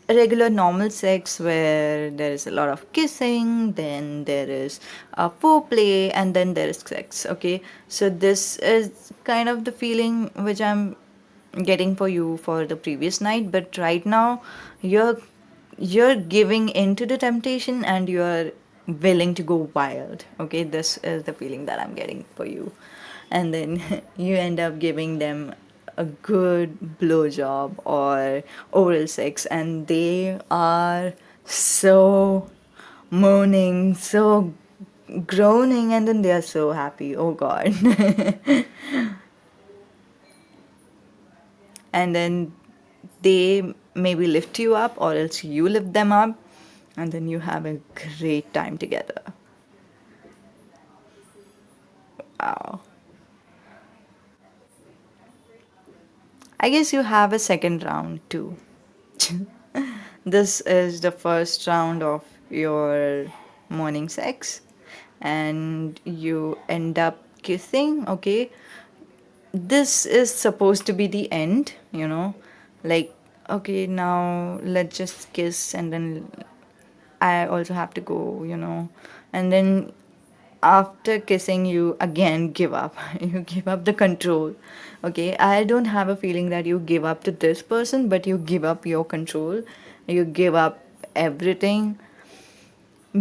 regular normal sex where there is a lot of kissing, then there is foreplay, and then there is sex, okay, so this is kind of the feeling which I'm getting for you for the previous night, but right now you're giving into the temptation and you're willing to go wild, okay, this is the feeling that I'm getting for you, and then you end up giving them a good blowjob or oral sex, and they are so moaning, so groaning, and then they are so happy, oh god. And then they maybe lift you up or else you lift them up, and then you have a great time together. Wow. I guess you have a second round too. This is the first round of your morning sex, and you end up kissing, okay? This is supposed to be the end, you know? Like, okay, now let's just kiss, and then I also have to go, you know? And then after kissing, you again give up. You give up the control. Okay, I don't have a feeling that you give up to this person, but you give up your control. You give up everything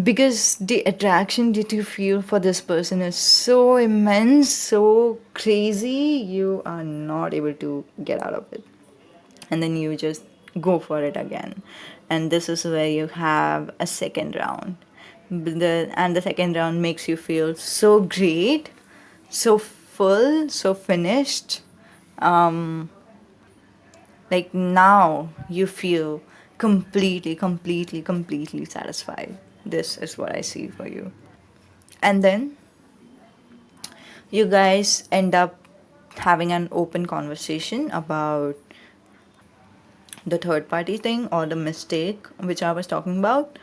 because the attraction that you feel for this person is so immense, so crazy, you are not able to get out of it. And then you just go for it again. And this is where you have a second round. And the second round makes you feel so great, so full, so finished. Like now you feel completely satisfied. This is what I see for you. And then you guys end up having an open conversation about the third party thing or the mistake which I was talking about.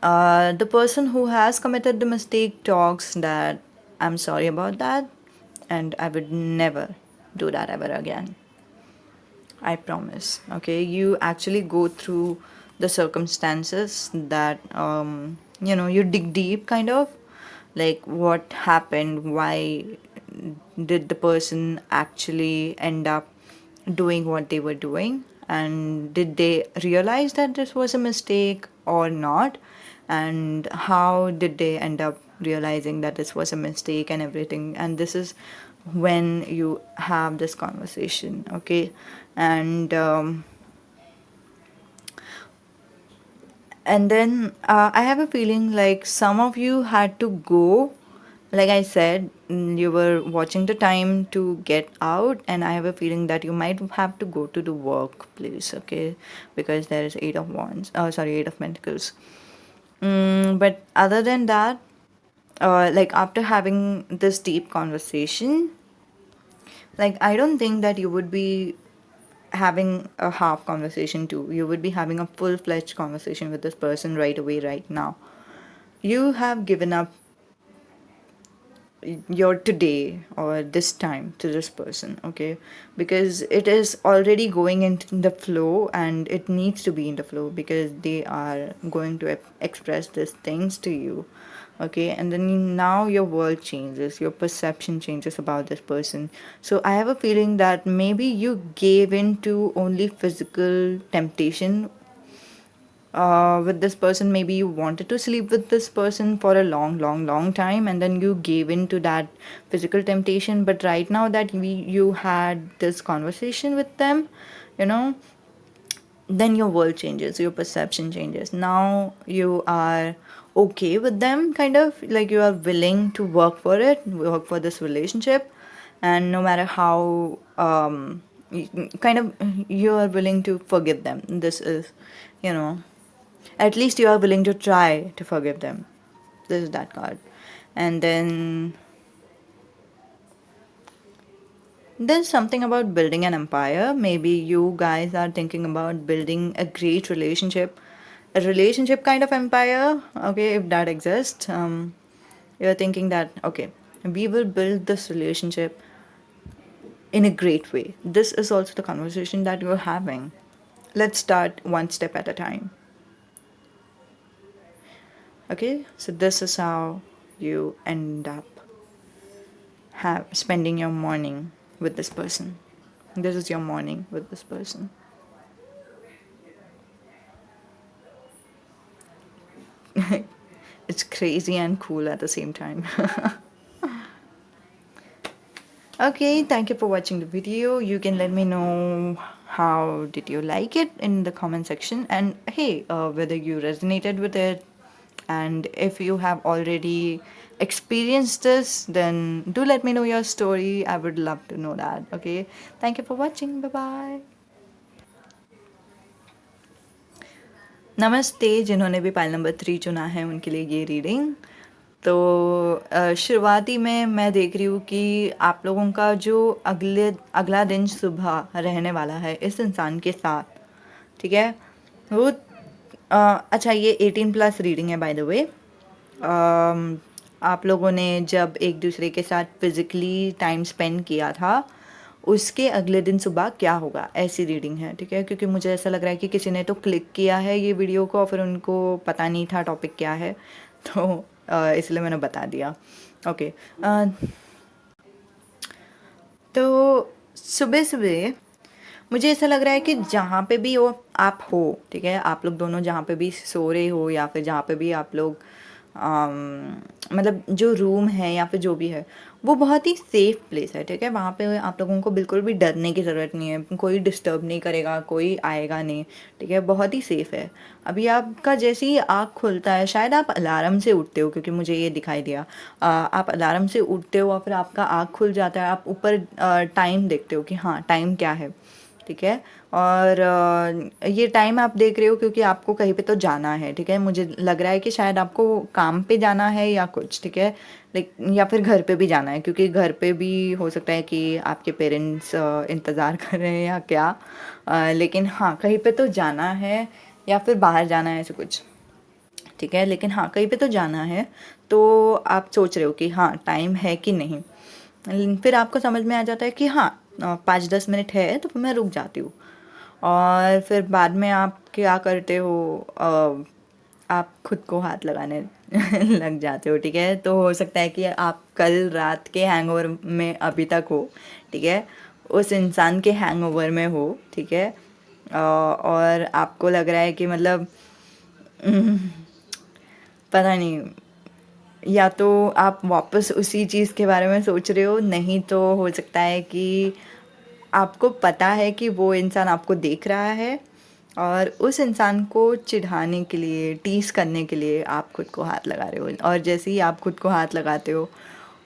The person who has committed the mistake talks that I'm sorry about that and I would never do that ever again. I promise. Okay, you actually go through the circumstances that you dig deep, kind of like what happened, why did the person actually end up doing what they were doing, and did they realize that this was a mistake or not, and how did they end up realizing that this was a mistake and everything. And this is when you have this conversation, okay? And then I have a feeling like some of you had to go. Like I said, you were watching the time to get out, and I have a feeling that you might have to go to the workplace, okay? Because there is Eight of Wands, sorry, Eight of Pentacles. But other than that, like after having this deep conversation, like I don't think that you would be having a half conversation too. You would be having a full-fledged conversation with this person right away, right now. You have given up your today or this time to this person, okay? Because it is already going into the flow, and it needs to be in the flow because they are going to express these things to you, okay? And then now your world changes, your perception changes about this person. So I have a feeling that maybe you gave in to only physical temptation with this person. Maybe you wanted to sleep with this person for a long time, and then you gave in to that physical temptation. But right now that you had this conversation with them, you know, then your world changes, your perception changes. Now you are okay with them, kind of like you are willing to work for it, work for this relationship. And no matter how kind of you are willing to forgive them. This is, you know, at least you are willing to try to forgive them. This is that card. And then there's something about building an empire. Maybe you guys are thinking about building a great relationship, a relationship kind of empire, okay, if that exists. You're thinking that, okay, we will build this relationship in a great way. This is also the conversation that you're having. Let's start one step at a time. Okay, so this is how you end up have spending your morning with this person. This is your morning with this person. It's crazy and cool at the same time. Okay, thank you for watching the video. You can let me know how did you like it in the comment section, and hey, whether you resonated with it, and if you have already experienced this, then do let me know your story. I would love to know that. Okay, thank you for watching. Bye bye. नमस्ते, जिन्होंने भी pile number 3 चुना है उनके लिए ये reading. तो शुरुआती में मैं देख रही हूँ कि आप लोगों का जो अगला दिन सुबह रहने वाला है इस इंसान के साथ, ठीक है, वो अच्छा, ये 18+ रीडिंग है बाय द वे। आप लोगों ने जब एक दूसरे के साथ फिज़िकली टाइम स्पेंड किया था, उसके अगले दिन सुबह क्या होगा, ऐसी रीडिंग है, ठीक है? क्योंकि मुझे ऐसा लग रहा है कि किसी ने तो क्लिक किया है ये वीडियो को और फिर उनको पता नहीं था टॉपिक क्या है, तो इसलिए मैंने बता दिया। ओके, तो सुबह सुबह मुझे ऐसा लग रहा है कि जहाँ पे भी वो आप हो, ठीक है, आप लोग दोनों जहाँ पे भी सो रहे हो या फिर जहाँ पे भी आप लोग मतलब जो रूम है या फिर जो भी है वो बहुत ही सेफ प्लेस है, ठीक है। वहाँ पे आप लोगों को बिल्कुल भी डरने की ज़रूरत नहीं है, कोई डिस्टर्ब नहीं करेगा, कोई आएगा नहीं, ठीक है, बहुत ही सेफ है। अभी आपका जैसे ही आँख खुलता है, शायद आप अलार्म से उठते हो क्योंकि मुझे ये दिखाई दिया, आप अलार्म से उठते हो और फिर आपका आँख खुल जाता है, आप ऊपर टाइम देखते हो कि हाँ टाइम क्या है, ठीक है। और ये टाइम आप देख रहे हो क्योंकि आपको कहीं पे तो जाना है, ठीक है। मुझे लग रहा है कि शायद आपको काम पे जाना है या कुछ, ठीक है, लाइक या फिर घर पे भी जाना है क्योंकि घर पे भी हो सकता है कि आपके पेरेंट्स इंतज़ार कर रहे हैं या क्या, लेकिन हाँ कहीं पे तो जाना है या फिर बाहर जाना है ऐसे कुछ, ठीक है। लेकिन हाँ कहीं पे तो जाना है, तो आप सोच रहे हो कि हाँ टाइम है कि नहीं। फिर आपको समझ में आ जाता है कि हाँ 5-10 मिनट है तो फिर मैं रुक जाती हूँ। और फिर बाद में आप क्या करते हो, आप खुद को हाथ लगाने लग जाते हो, ठीक है। तो हो सकता है कि आप कल रात के हैंगओवर में अभी तक हो, ठीक है, उस इंसान के हैंगओवर में हो, ठीक है। और आपको लग रहा है कि मतलब पता नहीं, या तो आप वापस उसी चीज़ के बारे में सोच रहे हो, नहीं तो हो सकता है कि आपको पता है कि वो इंसान आपको देख रहा है और उस इंसान को चिढ़ाने के लिए, टीस करने के लिए आप खुद को हाथ लगा रहे हो, और जैसे ही आप खुद को हाथ लगाते हो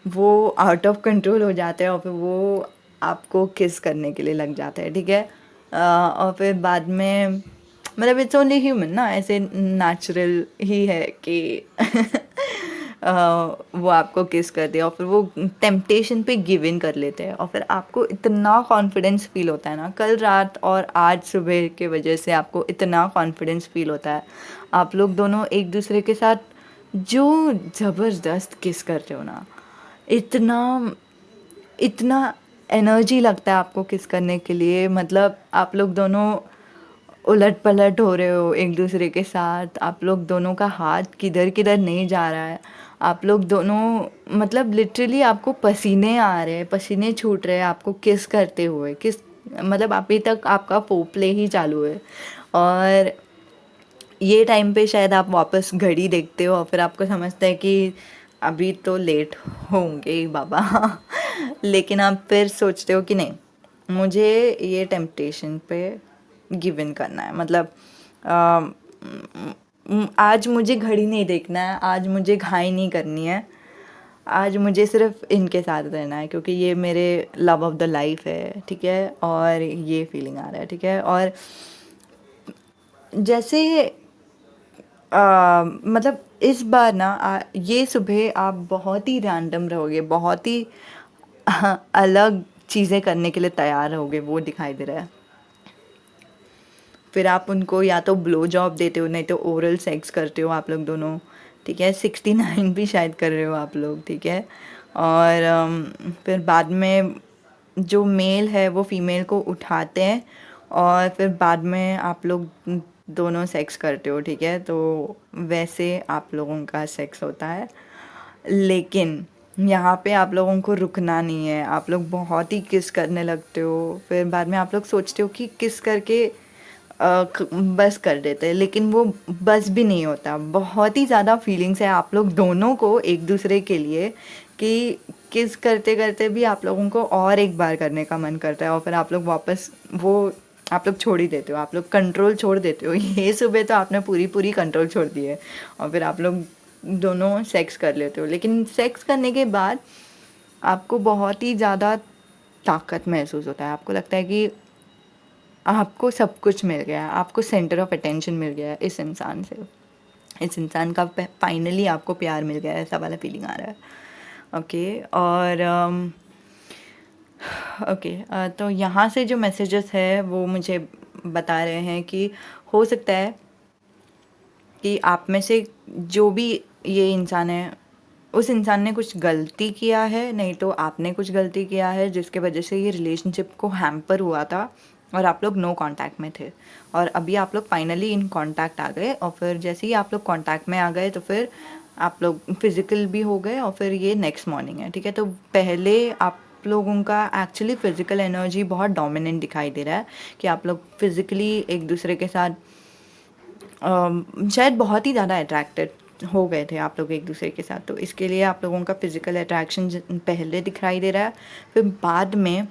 वो आउट ऑफ कंट्रोल हो जाता है और फिर वो आपको किस करने के लिए लग जाता है, ठीक है। और फिर बाद में मतलब इट्स ओनली ह्यूमन ना, ऐसे नेचुरल ही है कि वो आपको किस करते हैं और फिर वो टेम्पटेशन पे गिव इन कर लेते हैं और फिर आपको इतना कॉन्फिडेंस फील होता है ना, कल रात और आज सुबह के वजह से आपको इतना कॉन्फिडेंस फील होता है। आप लोग दोनों एक दूसरे के साथ जो ज़बरदस्त किस करते हो ना, इतना इतना एनर्जी लगता है आपको किस करने के लिए, मतलब आप लोग दोनों उलट पलट हो रहे हो एक दूसरे के साथ, आप लोग दोनों का हाथ किधर किधर नहीं जा रहा है, आप लोग दोनों मतलब लिटरली आपको पसीने आ रहे हैं, पसीने छूट रहे हैं आपको किस करते हुए, किस मतलब अभी तक आपका फोरप्ले ही चालू है। और ये टाइम पे शायद आप वापस घड़ी देखते हो और फिर आपको समझते हैं कि अभी तो लेट होंगे ही बाबा लेकिन आप फिर सोचते हो कि नहीं, मुझे ये टेम्पटेशन पे गिव इन करना है, मतलब आज मुझे घड़ी नहीं देखना है, आज मुझे घाई नहीं करनी है, आज मुझे सिर्फ इनके साथ रहना है क्योंकि ये मेरे लव ऑफ द लाइफ है, ठीक है। और ये फीलिंग आ रहा है, ठीक है। और जैसे मतलब इस बार ना ये सुबह आप बहुत ही रैंडम रहोगे, बहुत ही अलग चीज़ें करने के लिए तैयार रहोगे, वो दिखाई दे रहा है। फिर आप उनको या तो ब्लो जॉब देते हो, नहीं तो ओरल सेक्स करते हो आप लोग दोनों, ठीक है। 69 भी शायद कर रहे हो आप लोग, ठीक है। और फिर बाद में जो मेल है वो फीमेल को उठाते हैं और फिर बाद में आप लोग दोनों सेक्स करते हो, ठीक है। तो वैसे आप लोगों का सेक्स होता है, लेकिन यहाँ पे आप लोगों को रुकना नहीं है, आप लोग बहुत ही किस करने लगते हो। फिर बाद में आप लोग सोचते हो कि किस करके बस कर देते हैं, लेकिन वो बस भी नहीं होता, बहुत ही ज़्यादा फीलिंग्स है आप लोग दोनों को एक दूसरे के लिए कि किस करते करते भी आप लोगों को और एक बार करने का मन करता है और फिर आप लोग वापस वो आप लोग छोड़ ही देते हो, आप लोग कंट्रोल छोड़ देते हो ये सुबह तो आपने पूरी पूरी कंट्रोल छोड़ दी है और फिर आप लोग दोनों सेक्स कर लेते हो। लेकिन सेक्स करने के बाद आपको बहुत ही ज़्यादा ताकत महसूस होता है, आपको लगता है कि आपको सब कुछ मिल गया है, आपको सेंटर ऑफ अटेंशन मिल गया है इस इंसान से, इस इंसान का फाइनली आपको प्यार मिल गया है, ऐसा वाला फीलिंग आ रहा है। ओके। और ओके, तो यहाँ से जो मैसेजेस है वो मुझे बता रहे हैं कि हो सकता है कि आप में से जो भी ये इंसान है, उस इंसान ने कुछ गलती किया है, नहीं तो आपने कुछ गलती किया है जिसके वजह से ये रिलेशनशिप को हैम्पर हुआ था और आप लोग नो कांटेक्ट में थे और अभी आप लोग फाइनली इन कांटेक्ट आ गए और फिर जैसे ही आप लोग कांटेक्ट में आ गए तो फिर आप लोग फिज़िकल भी हो गए और फिर ये नेक्स्ट मॉर्निंग है, ठीक है। तो पहले आप लोगों का एक्चुअली फ़िज़िकल एनर्जी बहुत डोमिनेंट दिखाई दे रहा है, कि आप लोग फिज़िकली एक दूसरे के साथ शायद बहुत ही ज़्यादा अट्रैक्टेड हो गए थे आप लोग एक दूसरे के साथ। तो इसके लिए आप लोगों का फिज़िकल अट्रैक्शन पहले दिखाई दे रहा है, फिर बाद में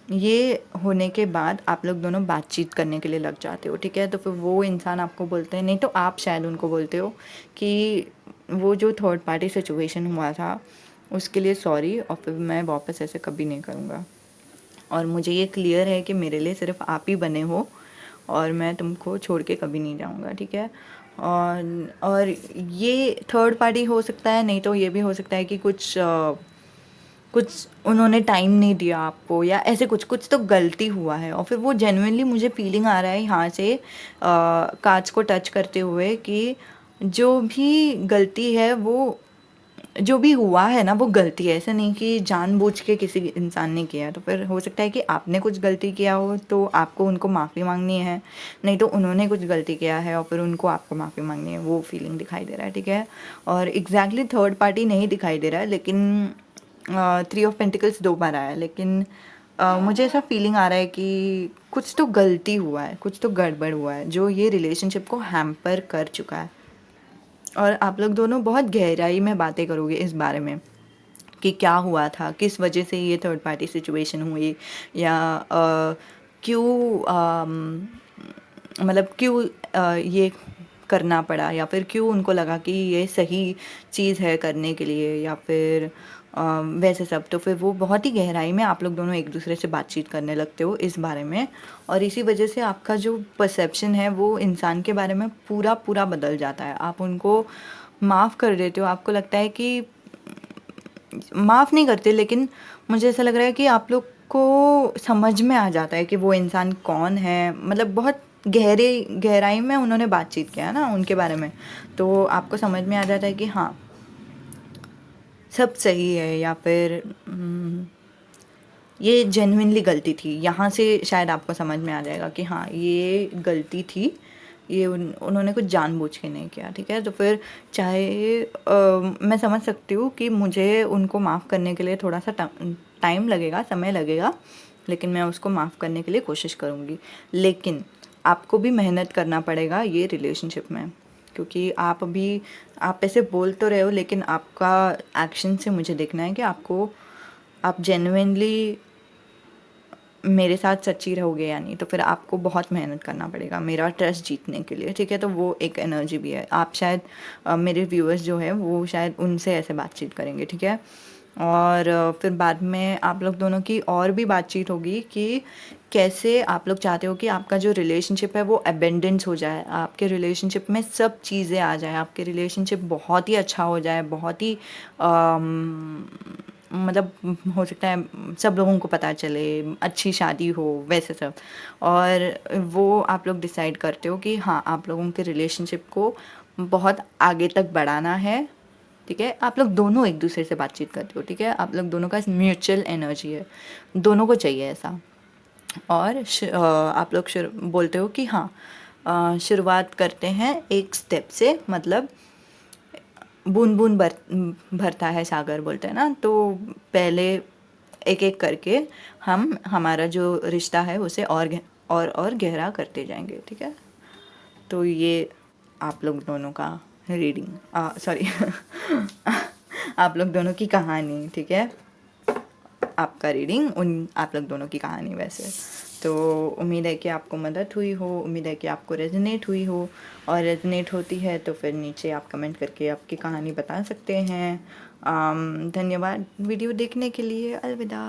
ये होने के बाद आप लोग दोनों बातचीत करने के लिए लग जाते हो, ठीक है। तो फिर वो इंसान आपको बोलते हैं, नहीं तो आप शायद उनको बोलते हो कि वो जो थर्ड पार्टी सिचुएशन हुआ था उसके लिए सॉरी, और फिर मैं वापस ऐसे कभी नहीं करूँगा, और मुझे ये क्लियर है कि मेरे लिए सिर्फ आप ही बने हो और मैं तुमको छोड़ के कभी नहीं जाऊँगा, ठीक है। और ये थर्ड पार्टी हो सकता है, नहीं तो ये भी हो सकता है कि कुछ उन्होंने टाइम नहीं दिया आपको, या ऐसे कुछ कुछ तो गलती हुआ है, और फिर वो जेन्युइनली मुझे फीलिंग आ रहा है यहाँ से कांच को टच करते हुए कि जो भी गलती है वो, जो भी हुआ है ना वो गलती है, ऐसा नहीं कि जानबूझ के किसी इंसान ने किया। तो फिर हो सकता है कि आपने कुछ गलती किया हो तो आपको उनको माफ़ी मांगनी है, नहीं तो उन्होंने कुछ गलती किया है और फिर उनको आपको माफ़ी मांगनी है, वो फीलिंग दिखाई दे रहा है, ठीक है। और एग्जैक्टली थर्ड पार्टी नहीं दिखाई दे रहा है, लेकिन 3 ऑफ पेंटिकल्स 2 बार आया है, लेकिन मुझे ऐसा फीलिंग आ रहा है कि कुछ तो गलती हुआ है, कुछ तो गड़बड़ हुआ है जो ये रिलेशनशिप को हैम्पर कर चुका है। और आप लोग दोनों बहुत गहराई में बातें करोगे इस बारे में कि क्या हुआ था, किस वजह से ये थर्ड पार्टी सिचुएशन हुई, या क्यों मतलब क्यों ये करना पड़ा, या फिर क्यों उनको लगा कि ये सही चीज़ है करने के लिए, या फिर वैसे सब। तो फिर वो बहुत ही गहराई में आप लोग दोनों एक दूसरे से बातचीत करने लगते हो इस बारे में, और इसी वजह से आपका जो परसेप्शन है वो इंसान के बारे में पूरा पूरा बदल जाता है। आप उनको माफ़ कर देते हो, आपको लगता है कि माफ़ नहीं करते, लेकिन मुझे ऐसा लग रहा है कि आप लोग को समझ में आ जाता है कि वो इंसान कौन है, मतलब बहुत गहराई में उन्होंने बातचीत किया ना उनके बारे में, तो आपको समझ में आ जाता है कि हाँ सब सही है, या फिर ये जेन्युइनली गलती थी। यहाँ से शायद आपको समझ में आ जाएगा कि हाँ ये गलती थी, ये उन्होंने कुछ जानबूझ के नहीं किया, ठीक है। तो फिर चाहे मैं समझ सकती हूँ कि मुझे उनको माफ़ करने के लिए थोड़ा सा टाइम लगेगा, समय लगेगा, लेकिन मैं उसको माफ़ करने के लिए कोशिश करूँगी। लेकिन आपको भी मेहनत करना पड़ेगा ये रिलेशनशिप में, क्योंकि आप ऐसे बोल तो रहे हो, लेकिन आपका एक्शन से मुझे देखना है कि आप जेन्युइनली मेरे साथ सच्ची रहोगे या नहीं। तो फिर आपको बहुत मेहनत करना पड़ेगा मेरा ट्रस्ट जीतने के लिए, ठीक है। तो वो एक एनर्जी भी है। आप शायद मेरे व्यूअर्स जो है वो शायद उनसे ऐसे बातचीत करेंगे, ठीक है। और फिर बाद में आप लोग दोनों की और भी बातचीत होगी कि कैसे आप लोग चाहते हो कि आपका जो रिलेशनशिप है वो अबेंडेंस हो जाए, आपके रिलेशनशिप में सब चीज़ें आ जाए, आपके रिलेशनशिप बहुत ही अच्छा हो जाए, बहुत ही मतलब हो सकता है सब लोगों को पता चले, अच्छी शादी हो, वैसे सब। और वो आप लोग डिसाइड करते हो कि हाँ आप लोगों के रिलेशनशिप को बहुत आगे तक बढ़ाना है, ठीक है। आप लोग दोनों एक दूसरे से बातचीत करते हो, ठीक है। आप लोग दोनों का म्यूचुअल एनर्जी है, दोनों को चाहिए ऐसा। और आप लोग बोलते हो कि हाँ शुरुआत करते हैं एक स्टेप से, मतलब बूंद बूंद भरता है सागर बोलते हैं ना, तो पहले एक एक करके हम हमारा जो रिश्ता है उसे और गहरा करते जाएंगे, ठीक है। तो ये आप लोग दोनों का रीडिंग, सॉरी आप लोग दोनों की कहानी, ठीक है। आपका रीडिंग आप लोग दोनों की कहानी वैसे। तो उम्मीद है कि आपको मदद हुई हो, उम्मीद है कि आपको रेजोनेट हुई हो, और रेजोनेट होती है तो फिर नीचे आप कमेंट करके आपकी कहानी बता सकते हैं। धन्यवाद वीडियो देखने के लिए। अलविदा।